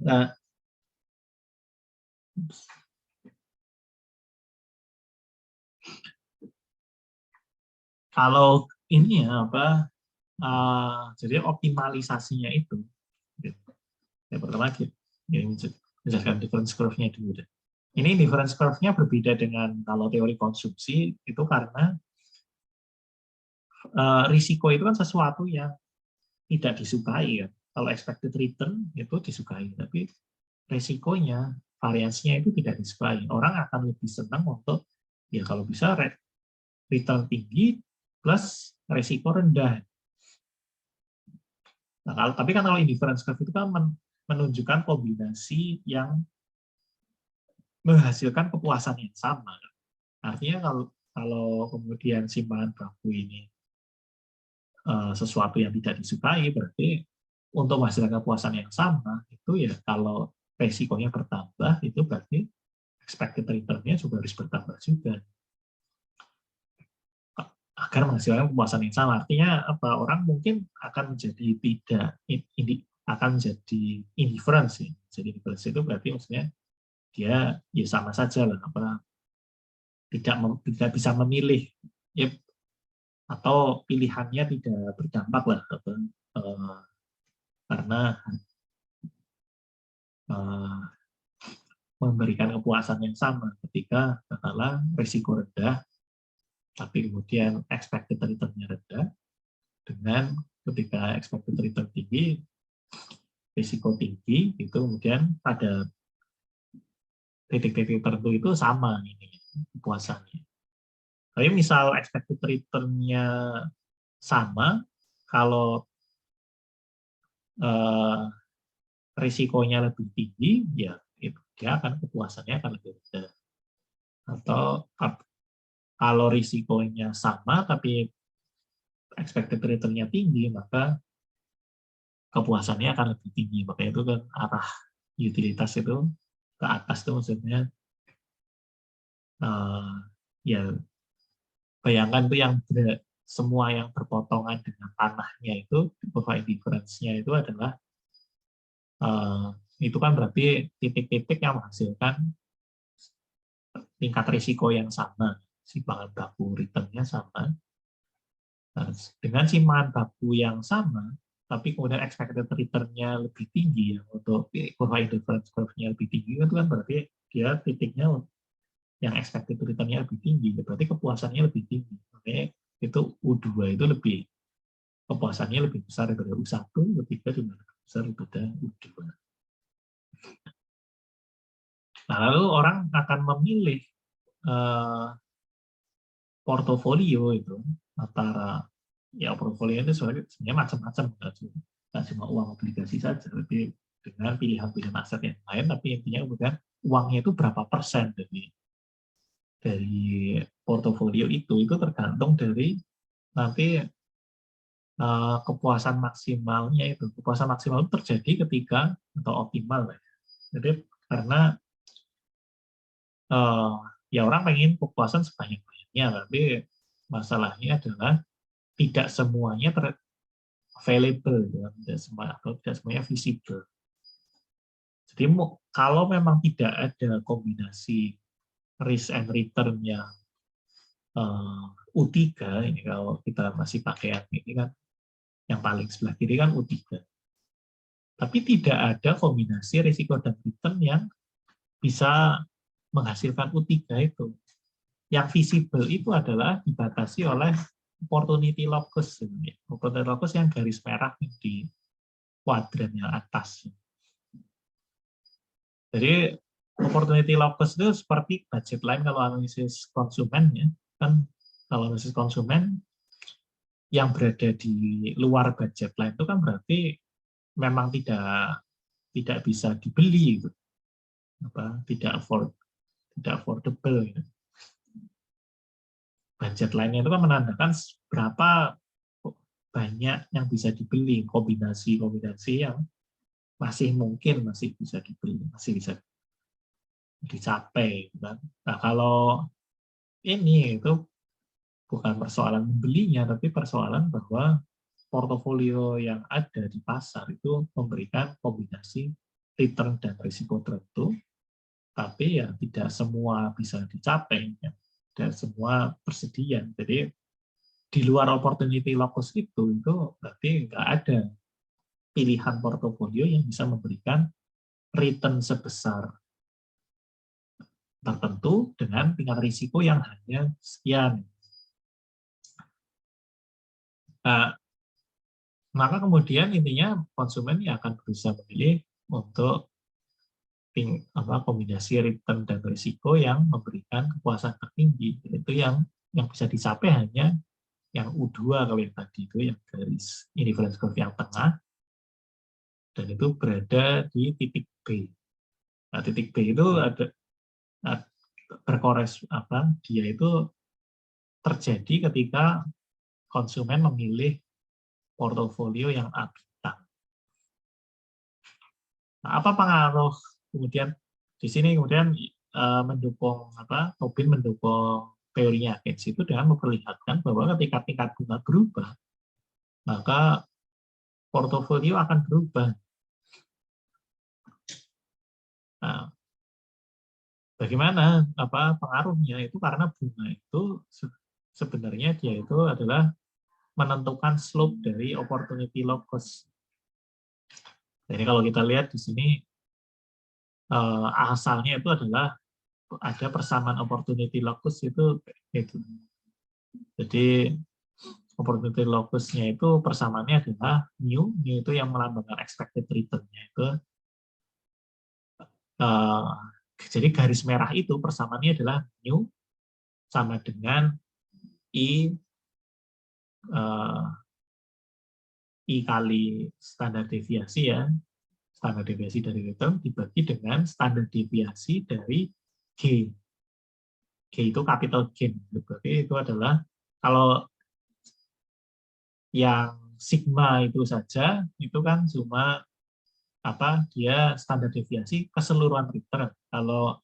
Nah, kalau ini ya apa, jadi optimalisasinya itu, yang pertama ya, menjelaskan difference curve-nya dulu deh. Ini difference curve-nya berbeda dengan kalau teori konsumsi itu karena risiko itu kan sesuatu yang tidak disukai ya. Kalau expected return itu disukai, tapi risikonya, variasinya itu tidak disukai. Orang akan lebih senang untuk ya kalau bisa return tinggi plus risiko rendah. Nah, tapi kan kalau indifference curve itu kan menunjukkan kombinasi yang menghasilkan kepuasan yang sama. Artinya kalau kemudian simpanan baku ini sesuatu yang tidak disukai, berarti untuk menghasilkan kepuasan yang sama itu ya kalau resikonya bertambah itu berarti expected return-nya juga harus bertambah juga agar menghasilkan kepuasan yang sama. Artinya apa, orang mungkin akan menjadi tidak akan menjadi indifferent sih. Jadi indifference itu berarti maksudnya dia ya sama saja lah, apa tidak bisa memilih ya, atau pilihannya tidak berdampak lah apa, karena memberikan kepuasan yang sama ketika katakanlah risiko rendah tapi kemudian expected return-nya rendah dengan ketika expected return tinggi risiko tinggi itu kemudian pada titik-titik tertentu itu sama ini kepuasannya. Tapi misal expected return-nya sama, kalau risikonya lebih tinggi, ya itu dia akan kepuasannya akan lebih rendah. Atau kalau risikonya sama tapi expected return-nya tinggi, maka kepuasannya akan lebih tinggi. Makanya itu kan arah utilitas itu ke atas itu maksudnya ya bayangkan tuh yang semua yang berpotongan dengan tanahnya itu provide difference-nya itu adalah itu kan berarti titik-titik yang menghasilkan tingkat risiko yang sama, simpangan baku return-nya sama. Nah, dengan simpangan baku yang sama, tapi kemudian expected return-nya lebih tinggi, ya, untuk kurva indifference curve-nya lebih tinggi, itu kan berarti dia titiknya yang expected return-nya lebih tinggi, berarti kepuasannya lebih tinggi. Makanya itu U2 itu lebih kepuasannya lebih besar daripada U1, U3 juga lebih besar daripada U2. Nah, lalu orang akan memilih portofolio itu antara ya portofolio itu sebenarnya macam-macam, nggak cuma uang obligasi saja, tapi dengan pilihan-pilihan aset yang lain, tapi intinya kemudian uangnya itu berapa persen dari portofolio itu tergantung dari nanti kepuasan maksimalnya itu. Kepuasan maksimal itu terjadi ketika atau optimal ya. Jadi karena ya orang pengen kepuasan sebanyak-banyaknya, tapi masalahnya adalah tidak semuanya available, ya. Tidak semuanya visible. Jadi kalau memang tidak ada kombinasi risk and return yang U3, ini kalau kita masih pakai yang ini kan, yang paling sebelah kiri kan U3. Tapi tidak ada kombinasi risiko dan return yang bisa menghasilkan U3 itu. Yang visible itu adalah dibatasi oleh opportunity locus. Opportunity locus yang garis merah di kuadran yang atas. Jadi opportunity locus itu seperti budget line kalau analisis konsumen ya. Kan kalau analisis konsumen yang berada di luar budget line itu kan berarti memang tidak bisa dibeli gitu. Tidak affordable gitu. Budget line-nya itu kan menandakan berapa banyak yang bisa dibeli, kombinasi yang masih mungkin masih bisa dibeli, masih bisa dicapai. Kan? Nah, kalau ini itu bukan persoalan membelinya, tapi persoalan bahwa portofolio yang ada di pasar itu memberikan kombinasi return dan risiko tertentu, tapi ya tidak semua bisa dicapai, ya. Dan semua bersedia. Jadi di luar opportunity locus itu berarti nggak ada pilihan portofolio yang bisa memberikan return sebesar tertentu dengan tingkat risiko yang hanya sekian. Nah, maka kemudian intinya konsumen yang akan berusaha memilih untuk kombinasi return dan risiko yang memberikan kepuasan tertinggi, yaitu yang bisa dicapai hanya yang U2 kalau yang tadi itu, yang garis inference curve yang tengah, dan itu berada di titik B. Nah, titik B itu ada dia itu terjadi ketika konsumen memilih portofolio yang A bintang. Nah, apa pengaruh kemudian di sini kemudian mendukung Tobin mendukung teorinya Keynes itu dengan memperlihatkan bahwa ketika tingkat bunga berubah, maka portofolio akan berubah. Nah, bagaimana pengaruhnya itu karena bunga itu sebenarnya dia itu adalah menentukan slope dari opportunity locus. Jadi kalau kita lihat di sini asalnya itu adalah ada persamaan opportunity locus itu. Jadi opportunity locusnya itu persamaannya adalah mu itu yang melambangkan expected return-nya itu. Jadi garis merah itu persamaannya adalah mu sama dengan I kali standar deviasi ya, standar deviasi dari return dibagi dengan standar deviasi dari G. G itu capital gain. Berarti itu adalah kalau yang sigma itu saja itu kan cuma dia standar deviasi keseluruhan return. Kalau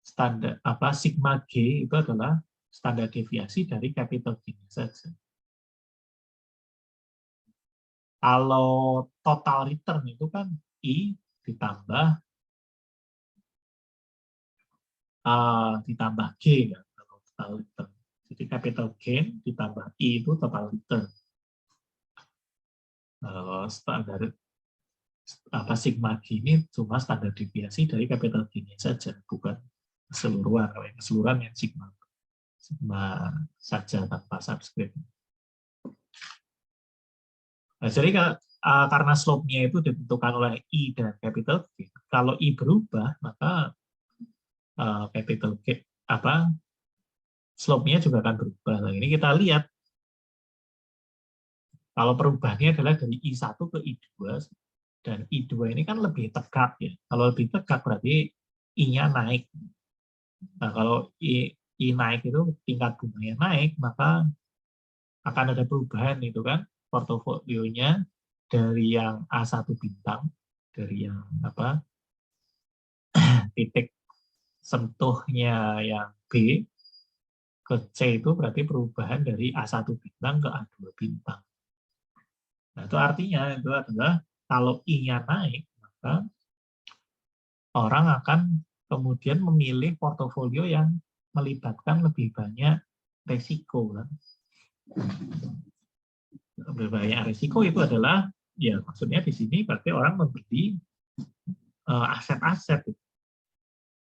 standar sigma G itu adalah standar deviasi dari capital gain saja. Kalau total return itu kan I ditambah G kan, kalau total return. Jadi capital gain ditambah I itu total return. Standar sigma G ini cuma standar deviasi dari capital gain saja, bukan keseluruhan. Kalau yang keseluruhan yang sigma saja tanpa subscript. Nah, jadi karena slope-nya itu ditentukan oleh I dan capital gain, kalau I berubah, maka capital gain slope-nya juga akan berubah. Nah, ini kita lihat kalau perubahannya adalah dari I1 ke I2, dan I2 ini kan lebih tegak ya. Kalau lebih tegak berarti I-nya naik. Nah, kalau I naik itu tingkat bunganya naik, maka akan ada perubahan itu kan portofolionya dari yang A1 bintang, dari yang titik sentuhnya yang B ke C itu berarti perubahan dari A1 bintang ke A2 bintang. Nah, itu artinya itu adalah kalau I-nya naik, maka orang akan kemudian memilih portofolio yang melibatkan lebih banyak resiko. Kan? Lebih banyak resiko itu adalah, ya maksudnya di sini berarti orang membeli aset-aset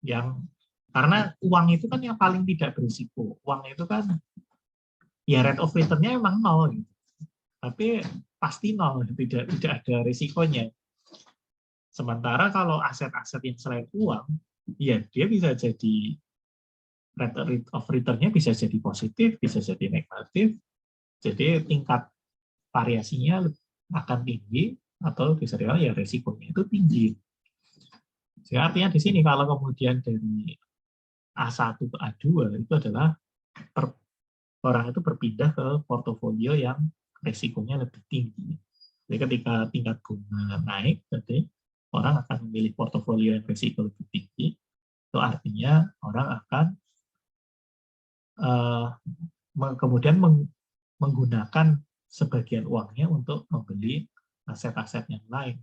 yang, karena uang itu kan yang paling tidak berisiko. Uang itu kan ya rate of return-nya emang 0 gitu. Tapi pasti 0, tidak ada risikonya. Sementara kalau aset-aset yang selain uang, ya dia bisa jadi rate of return-nya bisa jadi positif, bisa jadi negatif. Jadi tingkat variasinya akan tinggi, atau bisa dikatakan ya risikonya itu tinggi. Jadi artinya di sini kalau kemudian dari A1 ke A2 itu adalah orang itu berpindah ke portofolio yang risikonya lebih tinggi. Jadi ketika tingkat bunga naik, jadi orang akan memilih portofolio yang risiko lebih tinggi. Itu artinya orang akan kemudian menggunakan sebagian uangnya untuk membeli aset-aset yang lain.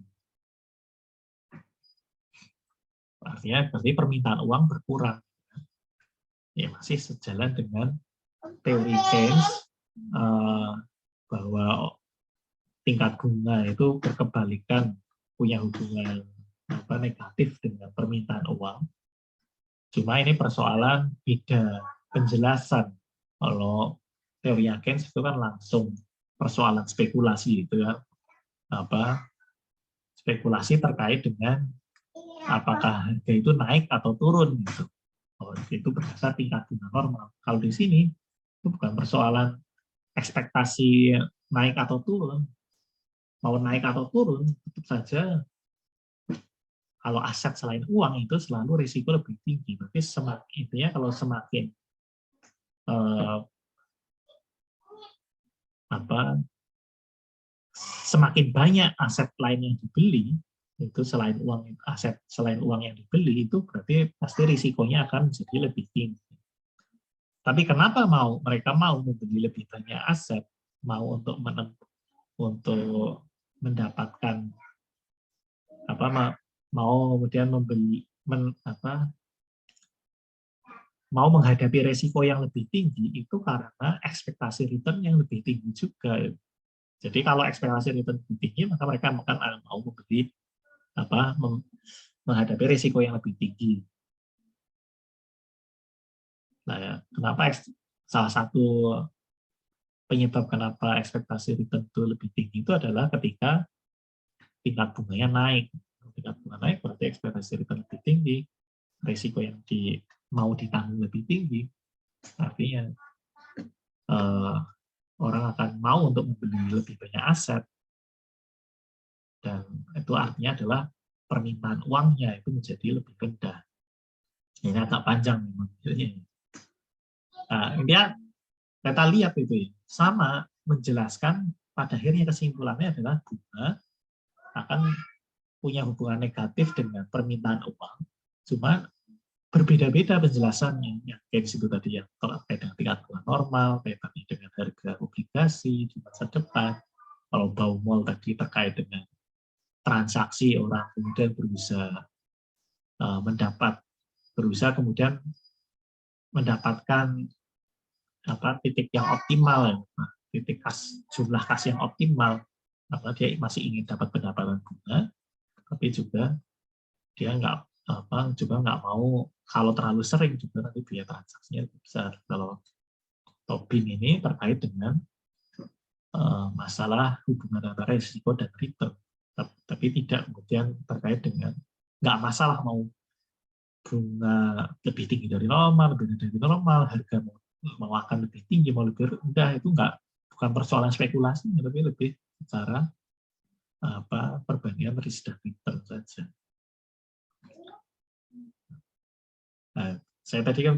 Artinya berarti permintaan uang berkurang. Ya masih sejalan dengan teori Keynes bahwa tingkat bunga itu berkebalikan, punya hubungan negatif dengan permintaan uang. Cuma ini persoalan beda penjelasan. Kalau teori Keynes itu kan langsung persoalan spekulasi itu ya, spekulasi terkait dengan apakah harga itu naik atau turun gitu. Oh, itu berdasar tingkat bunga normal. Kalau di sini itu bukan persoalan ekspektasi naik atau turun. Mau naik atau turun, tentu saja kalau aset selain uang itu selalu risiko lebih tinggi. Berarti semakin intinya kalau semakin semakin banyak aset lain yang dibeli, itu selain uang, aset selain uang yang dibeli, itu berarti pasti risikonya akan menjadi lebih tinggi. Tapi kenapa mereka mau membeli lebih banyak aset, mau untuk mendapatkan mau kemudian mau menghadapi resiko yang lebih tinggi itu karena ekspektasi return yang lebih tinggi juga. Jadi kalau ekspektasi return lebih tinggi, maka mereka akan mau membeli menghadapi risiko yang lebih tinggi. Nah, ya, kenapa salah satu penyebab kenapa ekspektasi return itu lebih tinggi itu adalah ketika tingkat bunganya naik. Tingkat bunga naik berarti ekspektasi return lebih tinggi, risiko yang mau ditanggung lebih tinggi. Artinya orang akan mau untuk membeli lebih banyak aset, dan itu artinya adalah permintaan uangnya itu menjadi lebih rendah. Ini agak panjang memang. Nah, intinya kita lihat itu ya, sama menjelaskan pada akhirnya kesimpulannya adalah bunga akan punya hubungan negatif dengan permintaan uang, cuma berbeda-beda penjelasannya. Yang kayak di situ tadi yang terkait dengan tingkat bunga normal, kaitannya dengan harga obligasi di masa depan. Kalau Baumol tadi terkait dengan transaksi orang kemudian berusaha kemudian mendapatkan titik yang optimal, titik jumlah kas yang optimal, karena dia masih ingin dapat pendapatan bunga, tapi juga dia juga nggak mau kalau terlalu sering juga nanti biaya transaksinya lebih besar. Kalau Tobin ini terkait dengan masalah hubungan antara risiko dan return, tapi tidak kemudian terkait dengan nggak masalah mau bunga lebih tinggi dari normal, lebih rendah dari normal, harga mau akan lebih tinggi, mau lebih rendah, itu bukan persoalan spekulasi, tapi lebih secara perbandingan risk dan return saja. Nah, saya tadi kan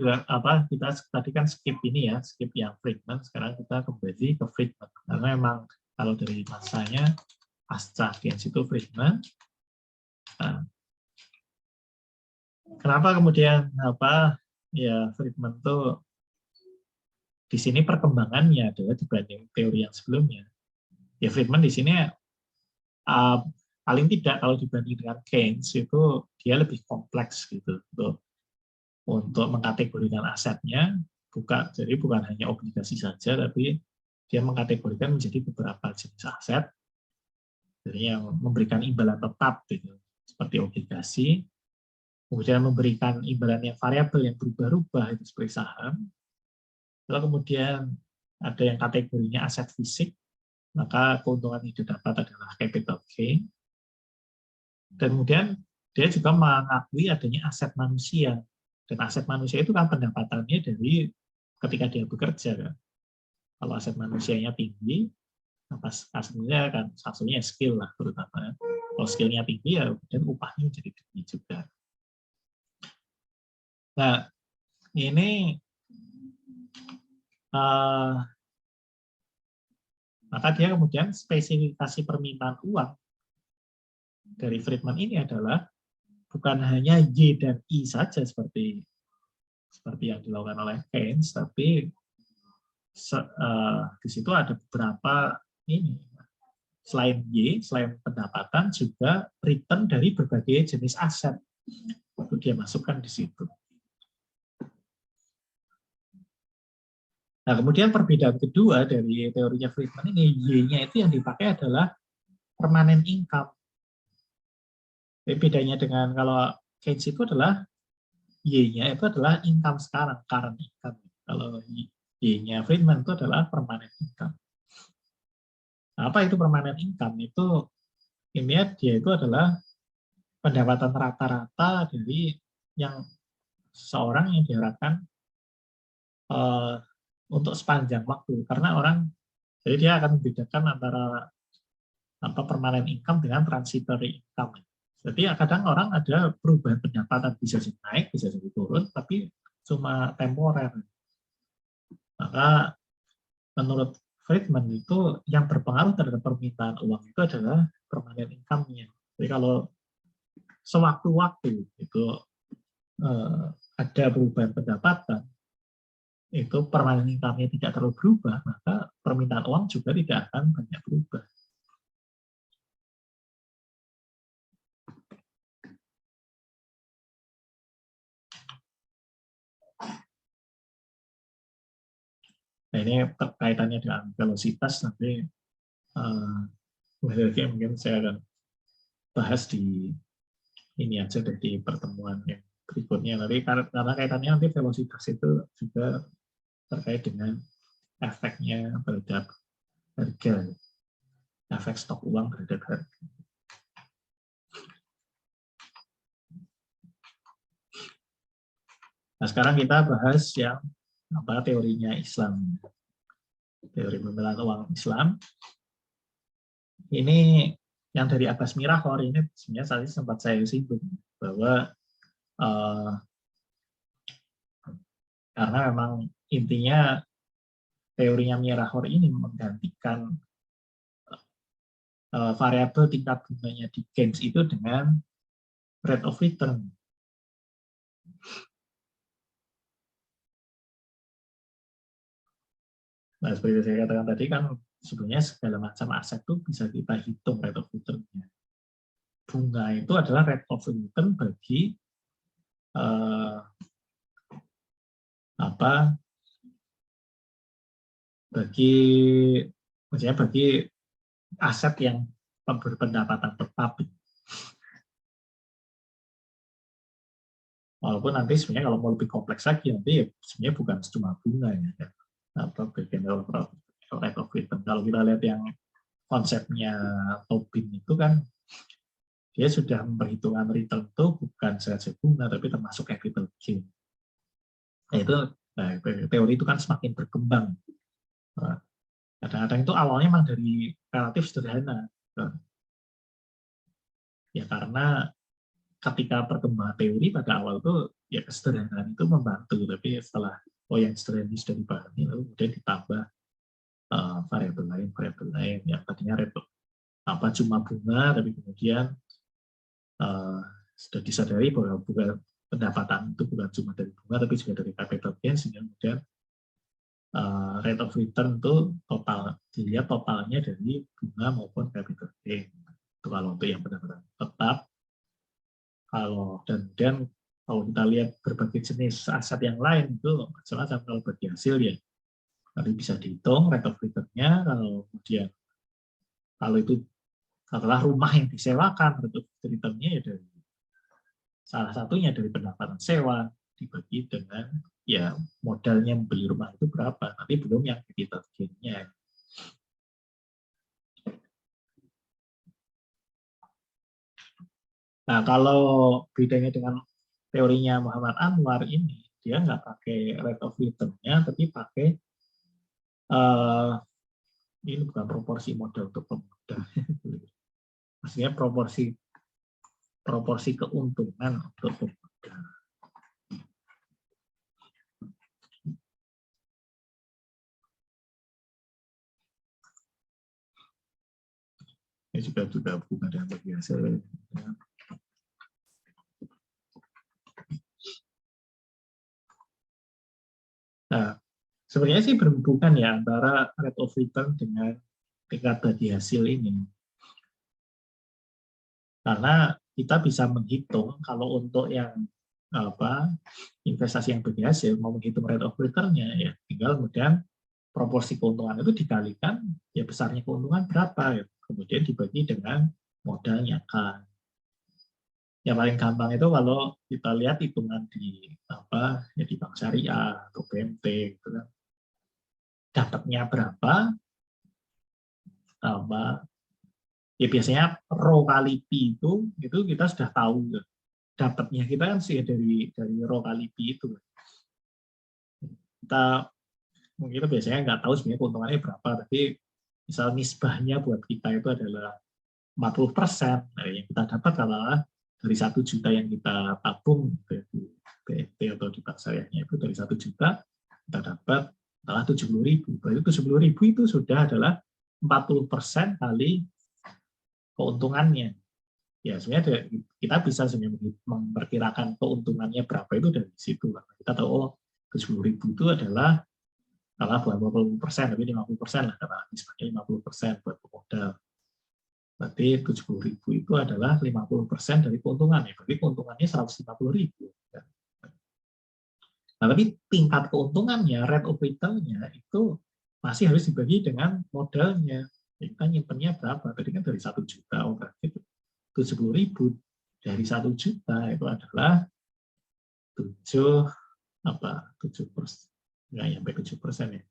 kita tadi kan skip ini ya, skip yang Friedman, sekarang kita kembali ke Friedman, karena memang kalau dari masanya pasca Keynes itu Friedman. Nah, kenapa kemudian Friedman tuh di sini perkembangannya adalah dibanding teori yang sebelumnya. Ya Friedman di sini paling tidak kalau dibanding dengan Keynes itu dia lebih kompleks gitu untuk mengkategorikan asetnya, jadi bukan hanya obligasi saja, tapi dia mengkategorikan menjadi beberapa jenis aset, jadi yang memberikan imbalan tetap gitu, seperti obligasi, kemudian memberikan imbalan yang variabel yang berubah-ubah itu seperti saham. Lalu kemudian ada yang kategorinya aset fisik, maka keuntungan yang didapat adalah capital gain. Dan kemudian dia juga mengakui adanya aset manusia. Dan aset manusia itu kan pendapatannya dari ketika dia bekerja. Kan. Kalau aset manusianya tinggi, asetnya kan satunya skill lah terutama. Kalau skillnya tinggi ya kemudian upahnya jadi tinggi juga. Nah, ini maka dia kemudian spesifikasi permintaan uang dari Friedman ini adalah bukan hanya Y dan I saja seperti yang dilakukan oleh Keynes, tapi di situ ada beberapa ini. Selain Y, selain pendapatan juga return dari berbagai jenis aset. Itu dia masukkan di situ. Nah, kemudian perbedaan kedua dari teorinya Friedman ini, Y-nya itu yang dipakai adalah permanent income. Jadi bedanya dengan kalau Keynes itu adalah Y-nya itu adalah income sekarang, current income. Kalau Y-nya Friedman itu adalah permanent income. Nah, apa itu permanent income? Itu intinya dia itu adalah pendapatan rata-rata dari yang seorang yang diharapkan untuk sepanjang waktu, karena orang jadi dia akan membedakan antara permanent income dengan transitory income. Jadi kadang orang ada perubahan pendapatan, bisa jadi naik, bisa jadi turun, tapi cuma temporer. Maka menurut Friedman itu yang berpengaruh terhadap permintaan uang itu adalah permanent income-nya. Jadi kalau sewaktu-waktu itu ada perubahan pendapatan, itu permanent income-nya tidak terlalu berubah, maka permintaan uang juga tidak akan banyak berubah. Nah, ini kaitannya dengan velositas, nanti mungkin saya akan bahas di ini aja deh, di pertemuan yang berikutnya. Nanti karena kaitannya nanti velositas itu juga terkait dengan efeknya terhadap harga, efek stok uang terhadap harga. Nah, sekarang kita bahas yang teorinya Islam, teori pembelaan uang Islam. Ini yang dari Abbas Mirahor ini sebenarnya tadi sempat saya singgung bahwa karena memang intinya teorinya Mirahor ini menggantikan variabel tingkat bunganya di Keynes itu dengan rate of return. Nah, seperti saya katakan tadi kan sebenarnya segala macam aset itu bisa kita hitung rate of return-nya. Bunga itu adalah rate of return bagi bagi aset yang berpendapatan tetap. Walaupun nanti sebenarnya kalau mau lebih kompleks lagi, nanti sebenarnya bukan cuma bunga ya, bagian rate of return. Kalau kita lihat yang konsepnya Tobin itu kan dia sudah memperhitungkan return itu bukan saja bunga, tapi termasuk capital gain. Nah, itu teori itu kan semakin berkembang. Kadang-kadang itu awalnya memang dari relatif sederhana. Ya karena ketika perkembangan teori pada awal itu ya kesederhanaan itu membantu, tapi setelah yang sederhana sudah dipahami lalu kemudian ditambah variabel lain yang tadinya cuma bunga, tapi kemudian sudah disadari bahwa pendapatan itu bukan cuma dari bunga tapi juga dari capital gain, sehingga kemudian rate of return itu dilihat totalnya dari bunga maupun capital gain. Itu kalau untuk yang pendapatan tetap. Dan kalau kita lihat berbagai jenis aset yang lain itu macam-macam. Kalau bagi hasil ya nanti bisa dihitung rate of return-nya. Kalau itu adalah rumah yang disewakan, rate of return-nya ya dari salah satunya dari pendapatan sewa dibagi dengan ya modalnya membeli rumah itu berapa. Nanti belum yang capital gain-nya. Nah, kalau bedanya dengan teorinya Muhammad Anwar ini, dia nggak pakai rate of return-nya, tapi pakai ini bukan proporsi modal untuk pemodal, maksudnya proporsi keuntungan untuk pemodal. Ini juga bukan dengan bagi hasil. Nah, sebenarnya sih berhubungan ya antara rate of return dengan tingkat bagi hasil ini. Karena kita bisa menghitung kalau untuk yang investasi yang berhasil mau menghitung rate of return-nya, ya tinggal kemudian proporsi keuntungan itu dikalikan ya besarnya keuntungan berapa, ya. Kemudian dibagi dengan modalnya kan. Yang paling gampang itu kalau kita lihat hitungan di ya di Bank Syariah atau BMT gitu kan. Dapatnya berapa, ya biasanya rho kali P itu kita sudah tahu. Dapatnya kita kan sih dari rho kali P itu. Kita mungkin biasanya nggak tahu sebenarnya keuntungannya berapa, tapi misal nisbahnya buat kita itu adalah 40%. Nah, yang kita dapat adalah dari 1 juta yang kita tabung di BNT atau di Bank Syariahnya itu dari 1 juta kita dapat adalah 70.000. Berarti 70.000 itu sudah adalah 40% kali keuntungannya. Ya sebenarnya kita bisa sebenarnya memperkirakan keuntungannya berapa itu dari situ. Kita tahu 70.000 itu adalah bukan 20%, tapi 50% lah, karena nisbahnya 50% buat modal. Berarti 70.000 itu adalah 50% dari keuntungan. Ya. Berarti keuntungannya 150.000. Nah, tapi tingkat keuntungannya, rate of return-nya itu masih harus dibagi dengan modalnya. Kita nyimpennya berapa? Tadi kan dari 1 juta, berarti 70.000 dari 1 juta itu adalah 7%, nggak sampai 7% ya.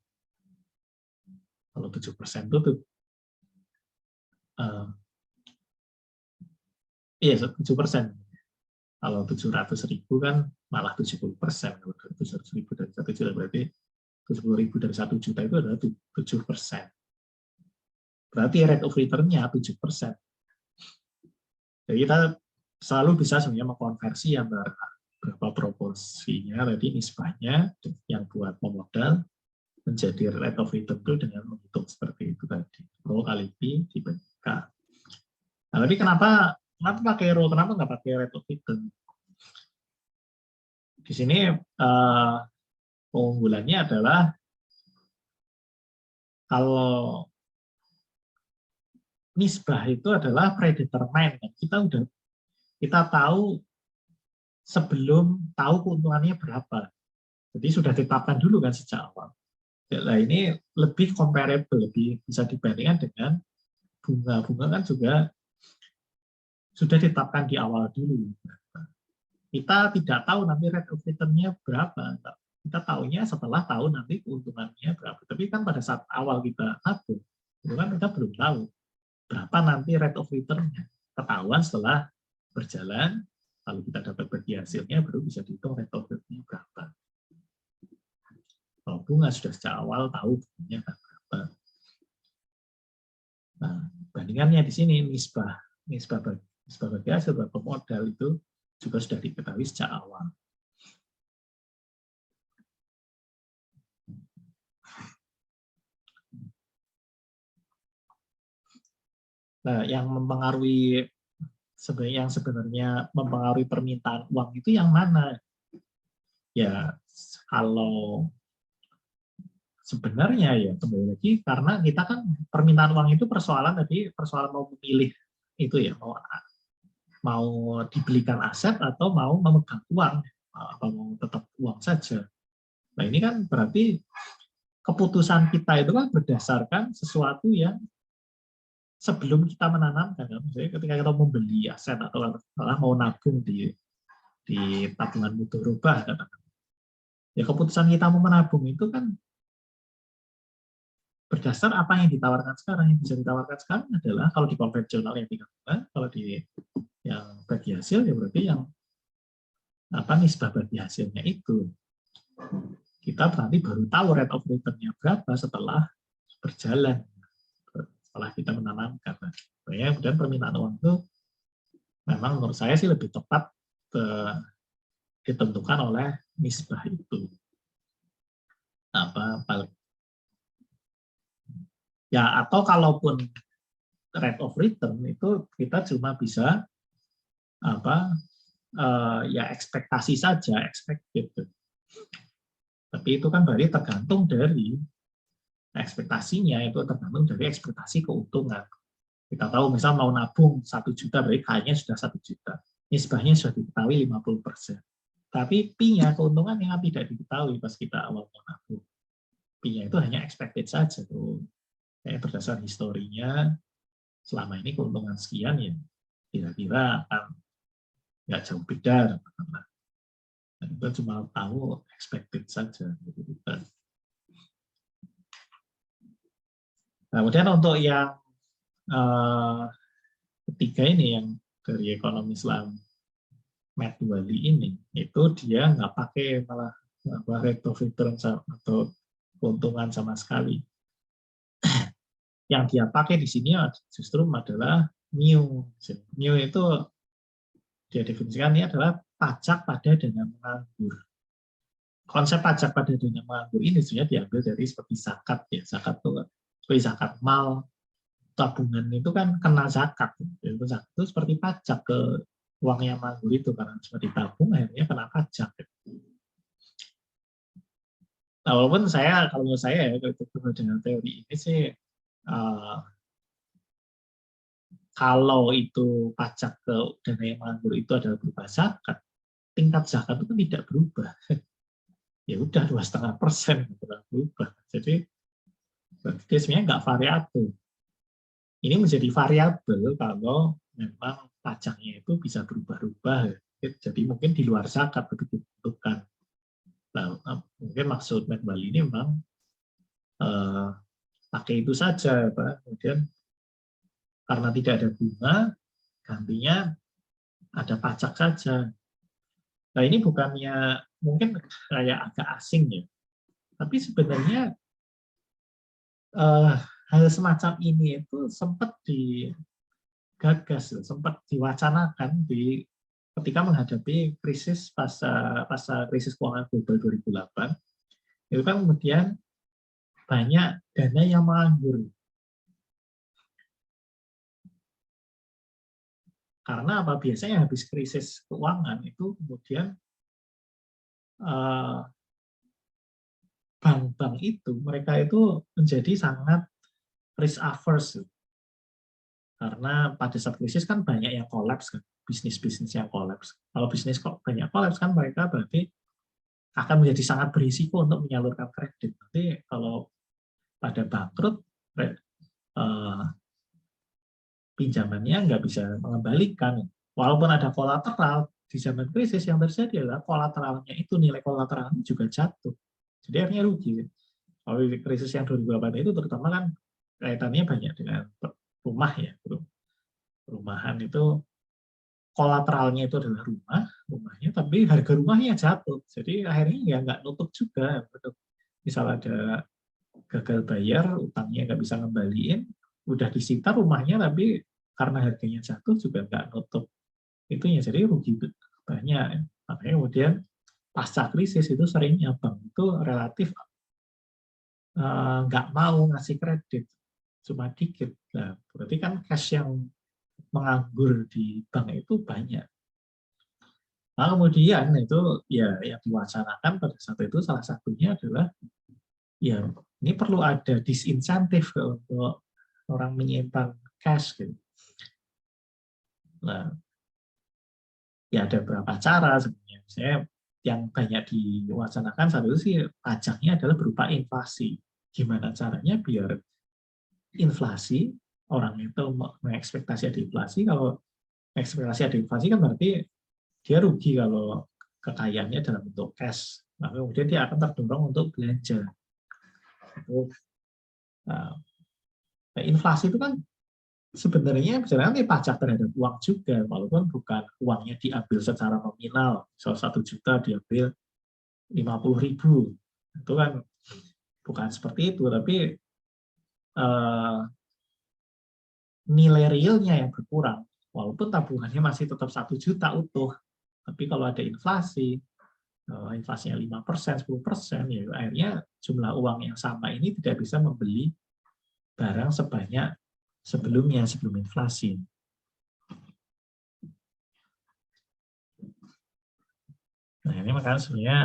Kalau 7% itu iya 7%. Kalau 700.000 kan malah 70%. 700.000 dari 1 juta berarti 70.000 dari 1 juta itu adalah 7%. Berarti rate of return-nya 7%. Jadi kita selalu bisa sebenarnya mengkonversi antara berapa proporsinya, tadi nisbahnya yang buat pemodal menjadi rate of return itu dengan menghitung seperti itu tadi. Rho kali P dibagi K. Nah, tapi kenapa pakai rho? Kenapa nggak pakai rate of return? Di sini keunggulannya adalah kalau nisbah itu adalah predetermined. Kita tahu sebelum tahu keuntungannya berapa. Jadi sudah ditetapkan dulu kan sejak awal. Nah, ini lebih comparable, lebih bisa dibandingkan dengan bunga. Bunga kan juga sudah ditetapkan di awal dulu. Kita tidak tahu nanti rate of return-nya berapa. Kita tahunya setelah tahu nanti keuntungannya berapa. Tapi kan pada saat awal kita nabung, itu kan kita belum tahu berapa nanti rate of return-nya. Ketahuan setelah berjalan, kalau kita dapat bagi hasilnya, baru bisa dihitung rate of return-nya berapa. Kalau bunga sudah sejak awal tahu bunganya berapa. Nah, bandingannya di sini nisbah bagi hasil berapa modal itu juga sudah diketahui sejak awal. Nah, yang sebenarnya mempengaruhi permintaan uang itu yang mana? Ya, kalau sebenarnya ya kembali lagi karena kita kan permintaan uang itu persoalan mau memilih itu ya, mau dibelikan aset atau mau memegang uang atau mau tetap uang saja. Nah, ini kan berarti keputusan kita itu kan berdasarkan sesuatu yang sebelum kita menanamkan. Misalnya ketika kita membeli aset atau mau nabung di tabungan mudharabah, ya keputusan kita mau menabung itu kan berdasar apa yang ditawarkan sekarang. Yang bisa ditawarkan sekarang adalah kalau di konvensional yang 3 kalau di yang bagi hasil ya berarti yang nisbah bagi hasilnya itu. Kita berarti baru tahu rate of return-nya berapa setelah berjalan, setelah kita menanamkan. Kemudian permintaan uang itu memang menurut saya sih lebih tepat ditentukan oleh nisbah itu. Ya, atau kalaupun rate of return itu kita cuma bisa ya ekspektasi saja, expected. Tapi itu kan berarti tergantung dari ekspektasinya, itu tergantung dari ekspektasi keuntungan. Kita tahu misal mau nabung 1 juta, berarti K-nya sudah 1 juta. Nisbahnya sudah diketahui 50%. Tapi P-nya, keuntungan yang tidak diketahui pas kita awal mau nabung. P-nya itu hanya expected saja. Kayak berdasar historinya, selama ini keuntungan sekian ya kira-kira akan nggak jauh beda. Dan kita cuma tahu expected saja. Nah, kemudian untuk yang ketiga ini, yang dari ekonomi Islam Matt Wali ini, itu dia nggak pakai malah rate of return atau keuntungan sama sekali. Yang dia pakai di sini justru adalah mu. Mu itu dia definisikan ini adalah pajak pada dana menganggur. Konsep pajak pada dana menganggur ini sebenarnya diambil dari seperti zakat ya. Zakat itu seperti zakat mal, tabungan itu kan kena zakat. Zakat itu seperti pajak ke uang yang menganggur itu, karena seperti tabung akhirnya kena pajak. Nah, walaupun kalau menurut saya dengan teori ini sih, kalau itu pajak ke dana yang menganggur itu adalah berupa zakat, tingkat zakat itu tidak berubah. Ya udah 2,5% berubah. Jadi dia sebenarnya nggak variabel. Ini menjadi variabel kalau memang pajaknya itu bisa berubah-ubah. Jadi mungkin di luar zakat begitu ditentukan. Nah, mungkin maksud Matt Wali ini memang pakai itu saja, Pak. Kemudian karena tidak ada bunga, gantinya ada pajak saja. Nah, ini bukannya mungkin kayak agak asing ya, tapi sebenarnya hal semacam ini itu sempat digagas, sempat diwacanakan ketika menghadapi krisis pasca krisis keuangan global 2008. Itu kan kemudian banyak dana yang menganggur. Karena apa? Biasanya habis krisis keuangan itu kemudian bank-bank itu, mereka itu menjadi sangat risk averse. Karena pada saat krisis kan banyak yang kolaps, kan, bisnis-bisnis yang kolaps. Kalau bisnis kok banyak kolaps kan mereka berarti akan menjadi sangat berisiko untuk menyalurkan kredit. Nanti kalau pada bangkrut, pinjamannya nggak bisa mengembalikan. Walaupun ada kolateral, di zaman krisis yang terjadi adalah kolateralnya itu, nilai kolateralnya juga jatuh. Jadi akhirnya rugi. Kalau krisis yang 2008 itu terutama kan kaitannya banyak dengan rumah ya. Perumahan itu kolateralnya itu adalah rumahnya, tapi harga rumahnya jatuh. Jadi akhirnya ya nggak nutup juga. Misal ada gagal bayar, utangnya nggak bisa ngembaliin, udah disita rumahnya, tapi karena harganya jatuh juga nggak nutup itunya, jadi rugi banyak. Makanya kemudian pasca krisis itu seringnya bank itu relatif nggak mau ngasih kredit, cuma dikit. Nah, berarti kan cash yang menganggur di bank itu banyak. Nah, kemudian itu ya yang diwacanakan pada saat itu salah satunya adalah ya ini perlu ada disinsentif untuk orang menyimpan cash gitu. Nah, ya ada beberapa cara sebenarnya. Saya yang banyak diwacanakan saat itu sih pajaknya adalah berupa inflasi. Gimana caranya biar inflasi, orang itu mengekspektasi ada inflasi, kalau ekspektasi ada inflasi kan berarti dia rugi kalau kekayaannya dalam bentuk cash. Nah, kemudian dia akan terdorong untuk belanja. Nah, inflasi itu kan sebenarnya nanti pajak terhadap uang juga, walaupun bukan uangnya diambil secara nominal. Misal 1 juta diambil 50.000, itu kan bukan seperti itu, tapi nilai realnya yang berkurang. Walaupun tabungannya masih tetap 1 juta utuh, tapi kalau ada inflasi, inflasinya 5%, 10%, ya akhirnya jumlah uang yang sama ini tidak bisa membeli barang sebanyak sebelum inflasi. Nah, ini makanya sebenarnya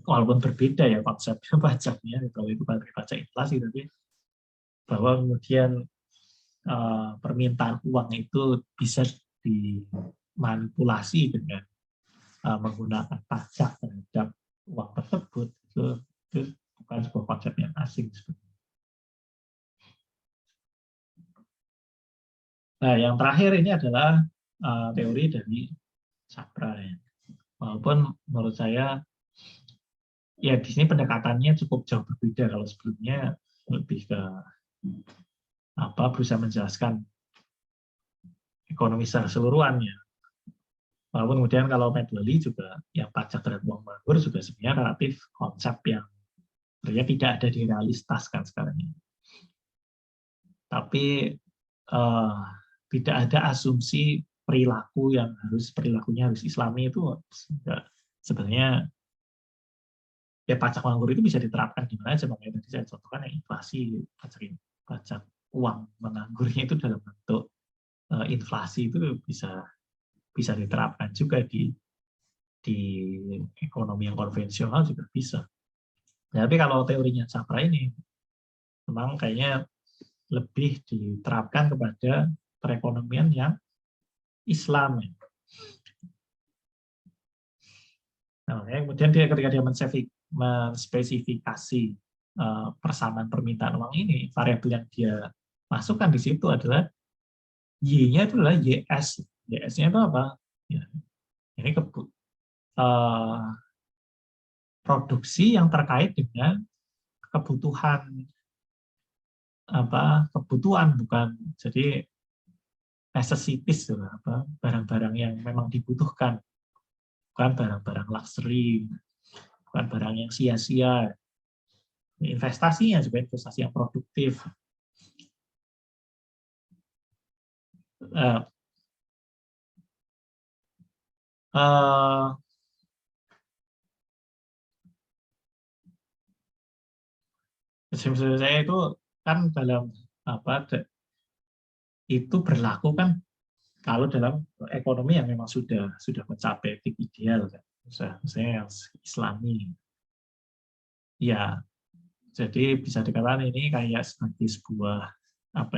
walaupun berbeda ya konsepnya pajaknya, kalau itu pajak inflasi, tapi bahwa kemudian permintaan uang itu bisa dimanipulasi dengan menggunakan pajak terhadap uang tersebut, itu bukan sebuah konsep yang asing sebenarnya. Nah, yang terakhir ini adalah teori dari Capra. Ya. Walaupun menurut saya ya di sini pendekatannya cukup jauh berbeda. Kalau sebelumnya lebih ke berusaha menjelaskan ekonomi secara keseluruhannya. Walaupun kemudian kalau Medley juga yang pajak terhadap uang menganggur juga sebenarnya relatif konsep yang sebenarnya tidak ada di realitas kan sekarang ini. Tapi tidak ada asumsi perilakunya harus Islami itu sebenarnya ya pajak menganggur itu bisa diterapkan di mana aja. Makanya tadi saya contohkan yang inflasi, pajak uang menganggurnya itu dalam bentuk inflasi itu bisa diterapkan juga di ekonomi yang konvensional juga bisa. Tapi kalau teorinya Capra ini memang kayaknya lebih diterapkan kepada perekonomian yang Islam. Nah, kemudian ketika dia menspesifikasi persamaan permintaan uang ini, variabel yang dia masukkan di situ adalah Y-nya itu adalah YS. YS-nya itu apa? Ya, ini produksi yang terkait dengan kebutuhan bukan jadi necessities, barang-barang yang memang dibutuhkan, bukan barang-barang luxury, bukan barang yang sia-sia. Investasinya juga investasi yang produktif. Maksud saya itu kan dalam itu berlaku kan kalau dalam ekonomi yang memang sudah mencapai titik ideal kan, misalnya yang Islami, ya jadi bisa dikatakan ini kayak sebagai sebuah apa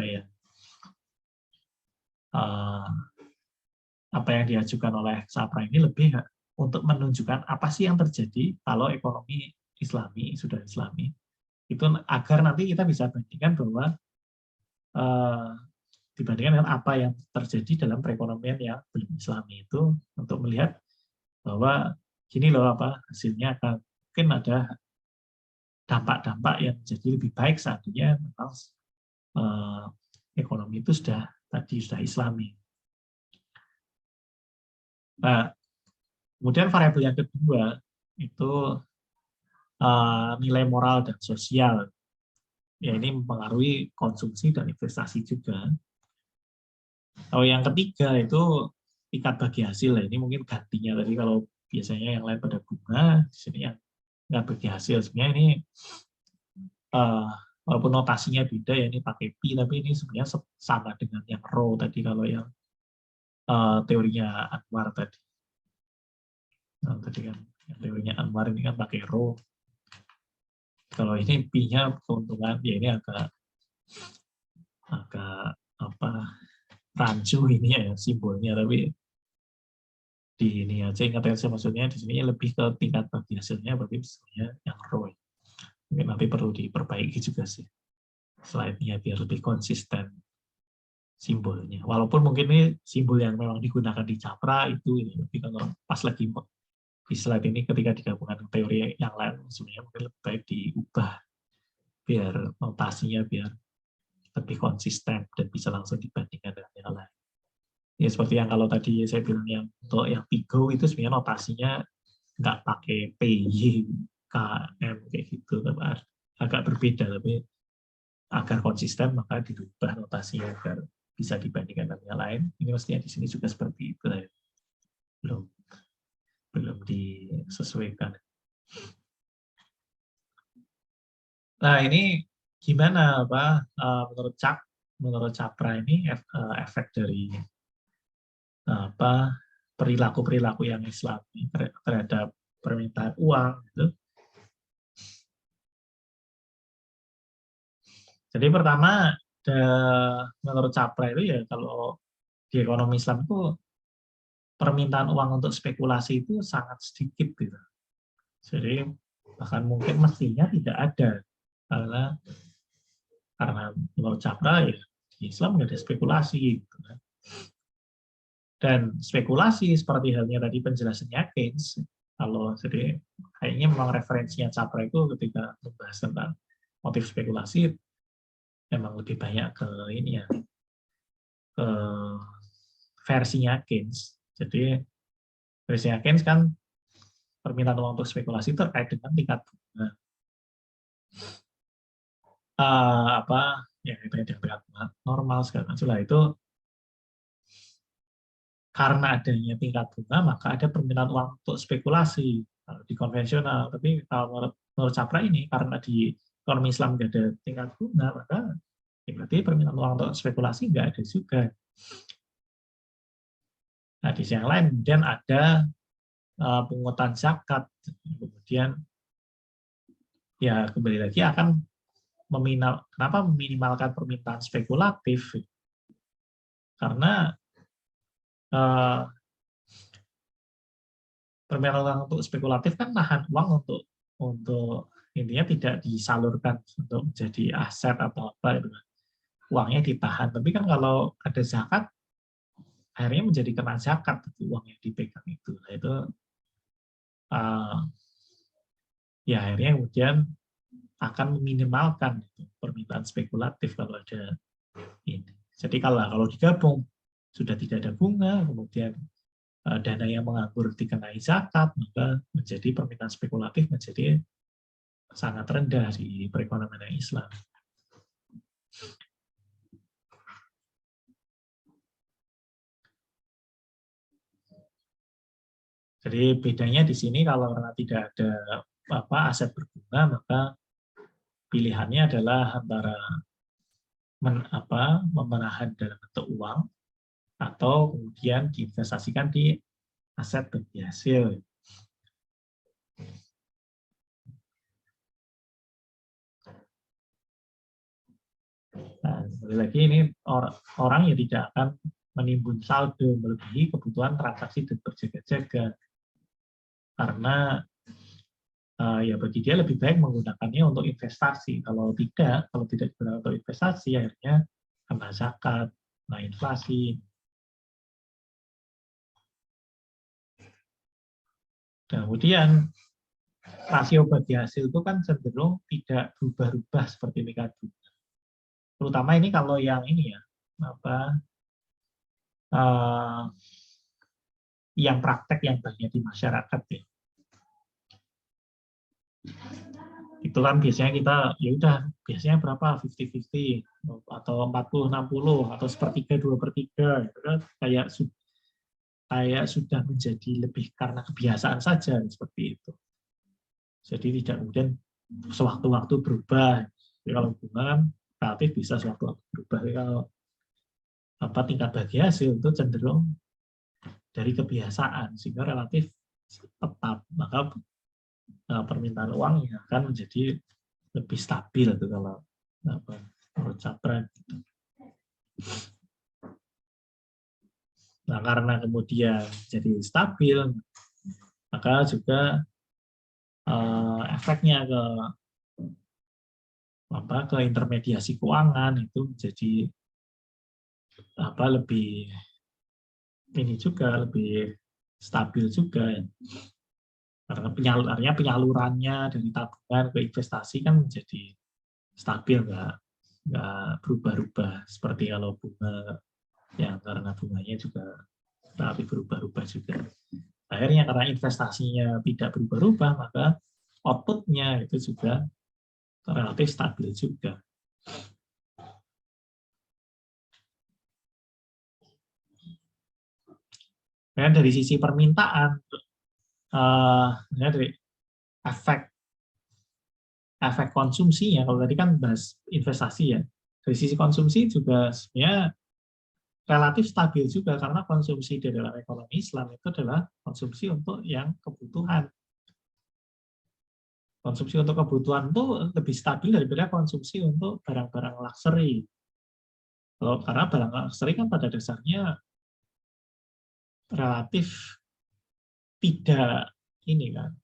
yang diajukan oleh Capra ini lebih untuk menunjukkan apa sih yang terjadi kalau ekonomi Islami sudah Islami, itu agar nanti kita bisa bandingkan bahwa dibandingkan dengan apa yang terjadi dalam perekonomian yang belum Islami itu, untuk melihat bahwa gini loh hasilnya akan mungkin ada dampak-dampak yang jadi lebih baik seandainya memang ekonomi itu sudah Islami. Nah, kemudian variabel yang kedua itu nilai moral dan sosial. Ya, ini mempengaruhi konsumsi dan investasi juga. Kalau yang ketiga itu tingkat bagi hasil. Ini mungkin gantinya tadi, kalau biasanya yang lain pada bunga, di sini yang tingkat bagi hasil. Sebenarnya ini walaupun notasinya beda ya, ini pakai P, tapi ini sebenarnya sama dengan yang rho tadi kalau yang teorinya Anwar tadi. Nah, tadi kan yang teorinya Anwar ini kan pakai rho. Kalau ini P-nya keuntungan, ya ini agak rancu ini ya simbolnya, tapi di ini aja ingat aja, maksudnya di sini lebih ke tingkat bagi hasilnya, berarti sebenarnya yang rho. Mungkin nanti perlu diperbaiki juga sih slide-nya biar lebih konsisten simbolnya. Walaupun mungkin ini simbol yang memang digunakan di Capra itu ini, tapi kalau pas lagi di slide ini ketika digabungkan dengan teori yang lain sebenarnya mungkin lebih baik diubah biar notasinya biar lebih konsisten dan bisa langsung dibandingkan dengan yang lain. Ya seperti yang kalau tadi saya bilang yang untuk yang Pigo itu sebenarnya notasinya nggak pakai PY, KM kayak gitu, tapi agak berbeda, tapi agar konsisten maka dirubah notasinya agar bisa dibandingkan dengan yang lain. Ini mestinya di sini juga seperti itu ya. Belum disesuaikan. Nah, ini gimana menurut Capra ini efek dari perilaku-perilaku yang Islami terhadap permintaan uang gitu. Jadi pertama ada menurut Capra itu ya kalau di ekonomi Islam itu permintaan uang untuk spekulasi itu sangat sedikit gitu. Jadi bahkan mungkin mestinya tidak ada karena menurut Capra ya di Islam nggak ada spekulasi gitu kan. Dan spekulasi seperti halnya tadi penjelasannya Keynes, kalau jadi kayaknya memang referensinya Capra itu ketika membahas tentang motif spekulasi memang lebih banyak ke ini ya, ke versinya Keynes. Jadi versinya Keynes kan permintaan uang untuk spekulasi terkait dengan tingkat bunga. Apa yang itu tingkat bunga normal segala macam lah itu karena adanya tingkat bunga maka ada permintaan uang untuk spekulasi di konvensional. Tapi kalau menurut Capra ini karena di ekonomi Islam nggak ada tingkat bunga maka ya berarti permintaan uang untuk spekulasi nggak ada juga. Nah di sisi yang lain kemudian ada pungutan zakat, kemudian ya kembali lagi akan kenapa meminimalkan permintaan spekulatif? Karena permintaan uang untuk spekulatif kan nahan uang untuk intinya tidak disalurkan untuk menjadi aset atau apa itu. Uangnya ditahan. Tapi kan kalau ada zakat akhirnya menjadi kena zakat uang yang dipegang itu. Nah, itu ya akhirnya kemudian akan meminimalkan permintaan spekulatif kalau ada ini. Jadi kalau digabung sudah tidak ada bunga, kemudian dana yang menganggur dikenai zakat, maka menjadi permintaan spekulatif menjadi sangat rendah di perekonomian Islam. Jadi bedanya di sini kalau karena tidak ada aset berbunga, maka pilihannya adalah antara memenahan dalam bentuk uang atau kemudian diinvestasikan di aset bagi hasil. Nah, lagi ini orang yang tidak akan menimbun saldo melebihi kebutuhan transaksi dan berjaga-jaga karena ya bagi dia lebih baik menggunakannya untuk investasi. Kalau tidak digunakan untuk investasi akhirnya kena zakat, kena inflasi. Kemudian rasio bagi hasil itu kan cenderung tidak berubah-ubah seperti tingkat bunga. Terutama ini kalau yang ini ya, yang praktek yang banyak di masyarakat ya. Itu kan biasanya kita ya udah biasanya berapa 50-50 atau 40-60 atau sepertiga 2/3 itu kan kayak sudah menjadi lebih karena kebiasaan saja seperti itu. Jadi tidak kemudian sewaktu-waktu berubah. Jadi kalau bunga kan relatif bisa sewaktu-waktu berubah. Jadi kalau tingkat bagi hasil itu cenderung dari kebiasaan sehingga relatif tetap. Maka permintaan uangnya akan menjadi lebih stabil itu kalau menurut Capra. Nah karena kemudian jadi stabil, maka juga efeknya ke intermediasi keuangan itu menjadi lebih ini juga lebih stabil juga ya. Karena penyalurannya dari tabungan ke investasi kan menjadi stabil, nggak berubah-ubah seperti kalau bunga yang karena bunganya juga tapi berubah-ubah juga. Akhirnya karena investasinya tidak berubah-ubah maka outputnya itu juga relatif stabil juga. Dan dari sisi permintaan, dari efek konsumsinya, kalau tadi kan bahas investasi ya, dari sisi konsumsi juga sebenarnya relatif stabil juga karena konsumsi di dalam ekonomi Islam itu adalah konsumsi untuk yang kebutuhan. Konsumsi untuk kebutuhan itu lebih stabil daripada konsumsi untuk barang-barang luxury. Karena barang luxury kan pada dasarnya relatif tidak ini kan,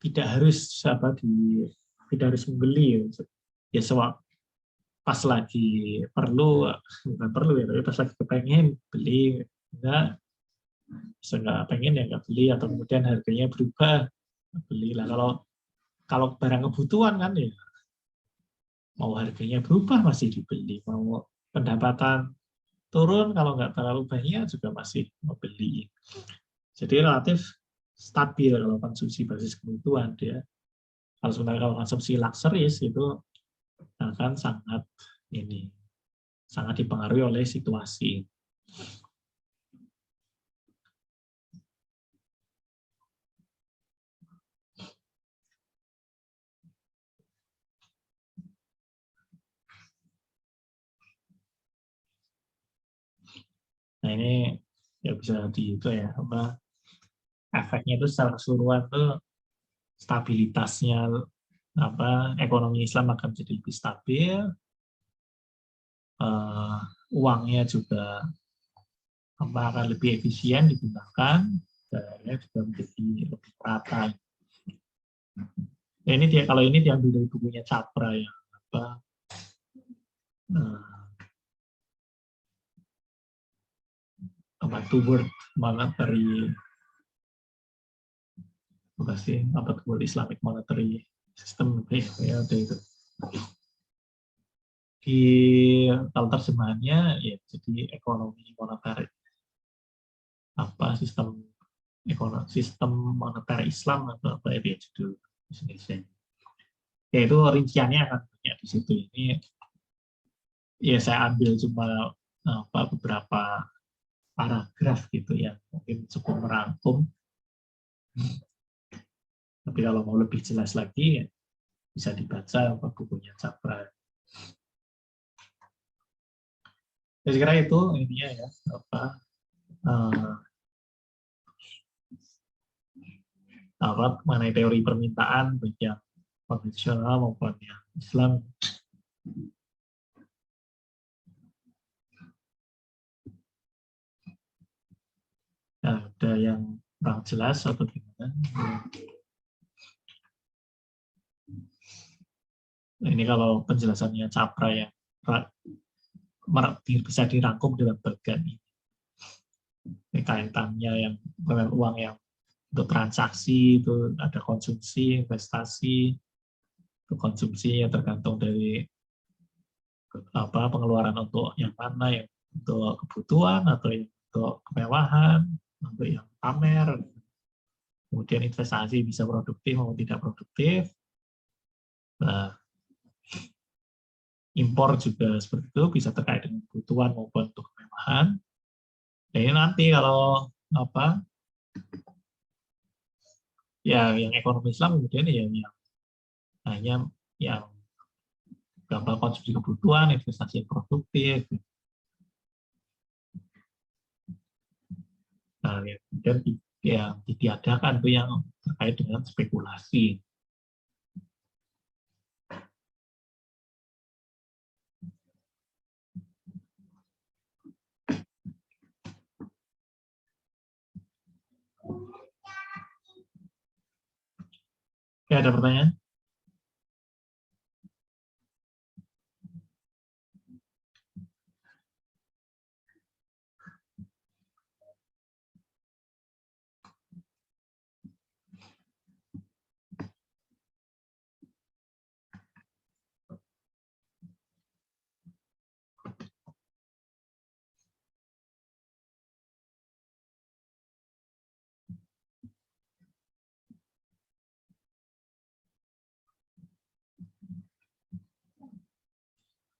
tidak harus tidak harus membeli ya pas lagi perlu, bukan perlu ya, tapi pas lagi kepengen beli, enggak, bisa nggak pengen ya nggak beli, atau kemudian harganya berubah beli lah. Kalau barang kebutuhan kan ya mau harganya berubah masih dibeli, mau pendapatan turun kalau nggak terlalu banyak juga masih mau beli. Jadi relatif stabil kalau konsumsi basis kebutuhan dia. Kalau sebenarnya kalau konsumsi luxuries itu akan sangat dipengaruhi oleh situasi. Nah ini ya bisa itu ya apa efeknya itu secara keseluruhan tuh stabilitasnya apa ekonomi Islam akan jadi lebih stabil, uangnya juga akan lebih efisien digunakan, dan juga menjadi lebih merata. Ya, kalau ini diambil dari bukunya Capra yang toward monetary toward Islamic monetary system ya itu. Kalau terjemahannya ya jadi ekonomi moneter sistem moneter Islam atau apa ya judul Indonesia. Ya itu rinciannya akan banyak di situ. Ini ya saya ambil cuma beberapa paragraf gitu ya, mungkin cukup merangkum. Tapi kalau mau lebih jelas lagi ya bisa dibaca bukunya Capra. Saya kira itu intinya ya mengenai teori permintaan baik yang konvensional maupun yang Islam. Nah, ada yang kurang jelas atau gimana? Nah, ini kalau penjelasannya Capra yang bisa dirangkum dalam bagian ini. Kaitannya yang dengan uang yang untuk transaksi itu ada konsumsi, investasi. Untuk konsumsi yang tergantung dari pengeluaran untuk yang mana, yang untuk kebutuhan atau yang untuk kemewahan, untuk yang pamer. Kemudian investasi bisa produktif maupun tidak produktif. Nah, impor juga seperti itu, bisa terkait dengan kebutuhan maupun untuk kemewahan. Jadi nanti kalau ya yang ekonomi Islam kemudian ya yang hanya yang gampang konsumsi kebutuhan, investasi yang produktif. Nah, kemudian yang ditiadakan itu yang terkait dengan spekulasi. Oke, ada pertanyaan?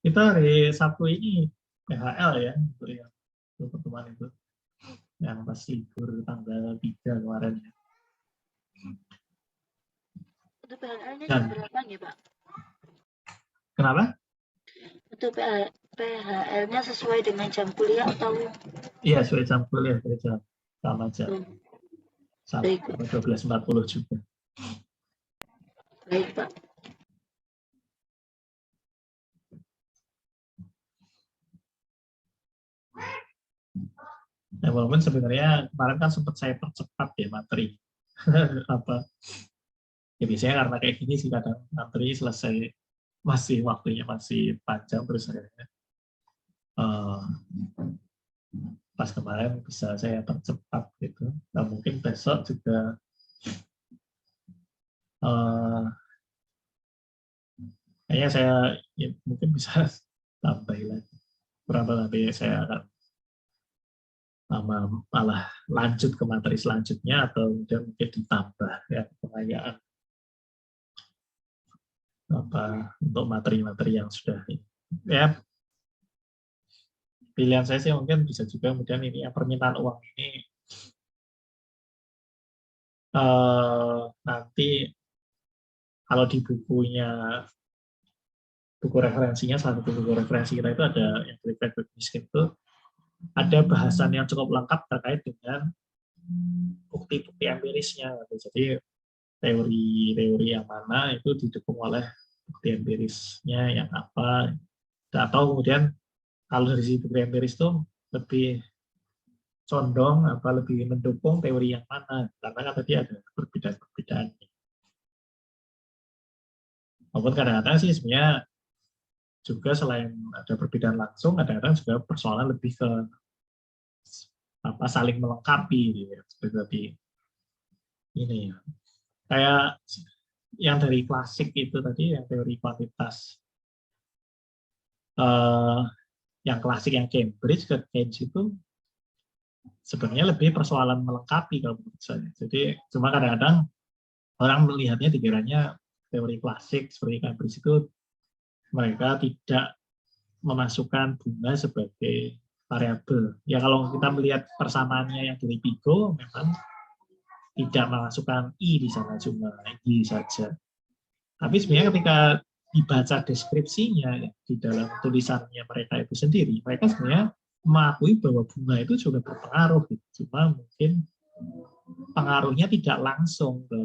Kita hari Sabtu ini PHL ya untuk yang pertemuan itu yang pas libur tanggal 3 kemarin ya. Itu PHL-nya jam berapa nih Pak? Kenapa? Itu PHL-nya sesuai dengan jam kuliah atau? Iya, sesuai jam kuliah, sama jam. Baik, 12.40 juga. Baik Pak. walaupun sebenarnya kemarin kan sempat saya percepat ya materi. Apa? Ya biasanya karena kayak gini sih, kadang materi selesai masih waktunya masih panjang, terus akhirnya pas kemarin bisa saya percepat gitu. Nah, mungkin besok juga kayaknya saya ya, mungkin bisa tambah lagi. Kurang lebih saya akan malah lanjut ke materi selanjutnya, atau kemudian mungkin ditambah ya pengayaan apa untuk materi-materi yang sudah ini. Ya pilihan saya sih mungkin bisa juga kemudian ini ya, permintaan uang ini nanti kalau di bukunya, buku referensinya, salah satu buku referensi kita itu ada yang dari Frederick Mishkin itu ada bahasan yang cukup lengkap terkait dengan bukti-bukti empirisnya. Jadi teori-teori yang mana itu didukung oleh bukti empirisnya yang apa, atau kemudian kalau dari sisi bukti empiris itu lebih condong apa lebih mendukung teori yang mana, karena kan tadi ada perbedaan-perbedaan. Maupun kadang-kadang sih sebenarnya juga selain ada perbedaan langsung, kadang-kadang juga persoalan lebih ke apa saling melengkapi gitu ya. Seperti ini ya. Kayak yang dari klasik itu tadi, yang teori kuantitas yang klasik, yang Cambridge ke Keynes itu sebenarnya lebih persoalan melengkapi kalau menurut saya. Jadi cuma kadang-kadang orang melihatnya dikiranya teori klasik seperti Cambridge itu mereka tidak memasukkan bunga sebagai variabel. Ya kalau kita melihat persamaannya yang dari Pico, memang tidak memasukkan I di sana, cuma I saja. Tapi sebenarnya ketika dibaca deskripsinya di dalam tulisannya mereka itu sendiri, mereka sebenarnya mengakui bahwa bunga itu juga berpengaruh. Cuma mungkin pengaruhnya tidak langsung ke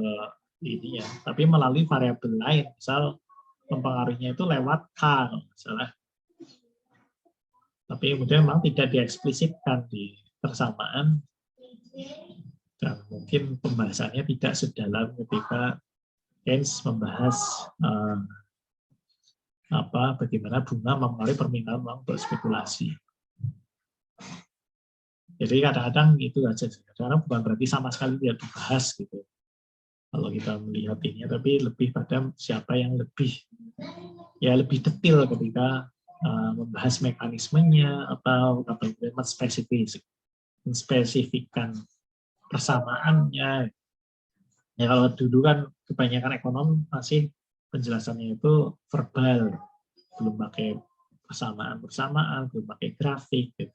ini ya, tapi melalui variabel lain. Misal mempengaruhinya itu lewat K, misalnya. Tapi kemudian memang tidak dieksplisitkan di persamaan, dan mungkin pembahasannya tidak sedalam ketika Keynes membahas bagaimana bunga mempengaruhi permintaan uang untuk spekulasi. Jadi kadang-kadang itu aja, karena bukan berarti sama sekali tidak dibahas gitu. Kalau kita melihat ini, tapi lebih pada siapa yang lebih detail ketika membahas mekanismenya atau menspesifikkan persamaannya. Ya kalau dulu kan kebanyakan ekonom masih penjelasannya itu verbal, belum pakai persamaan, belum pakai grafik. Gitu.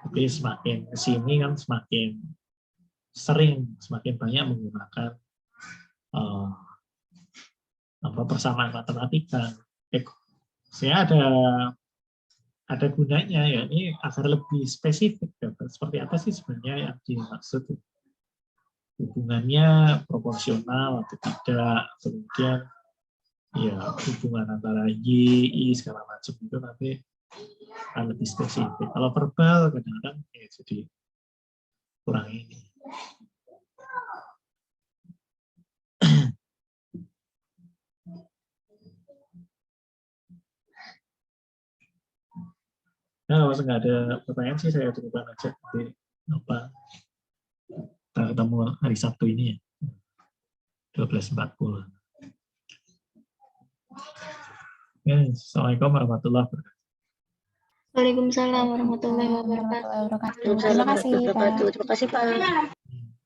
Tapi semakin kesini kan semakin sering, semakin banyak menggunakan persamaan matematika. Saya ada gunanya ya ini agar lebih spesifik. Seperti apa sih sebenarnya yang dimaksud? Hubungannya proporsional atau tidak, kemudian ya hubungan antara Y, I segala macam itu nanti akan lebih spesifik. Kalau verbal kadang-kadang ya jadi kurang ini. Nah, kalau nggak ada pertanyaan sih saya cukupkan aja. Nanti kita ketemu hari Sabtu ini ya, 12.40. Assalamualaikum warahmatullahi wabarakatuh. Waalaikumsalam warahmatullahi wabarakatuh. Terima kasih, Pak. Terima kasih, Pak.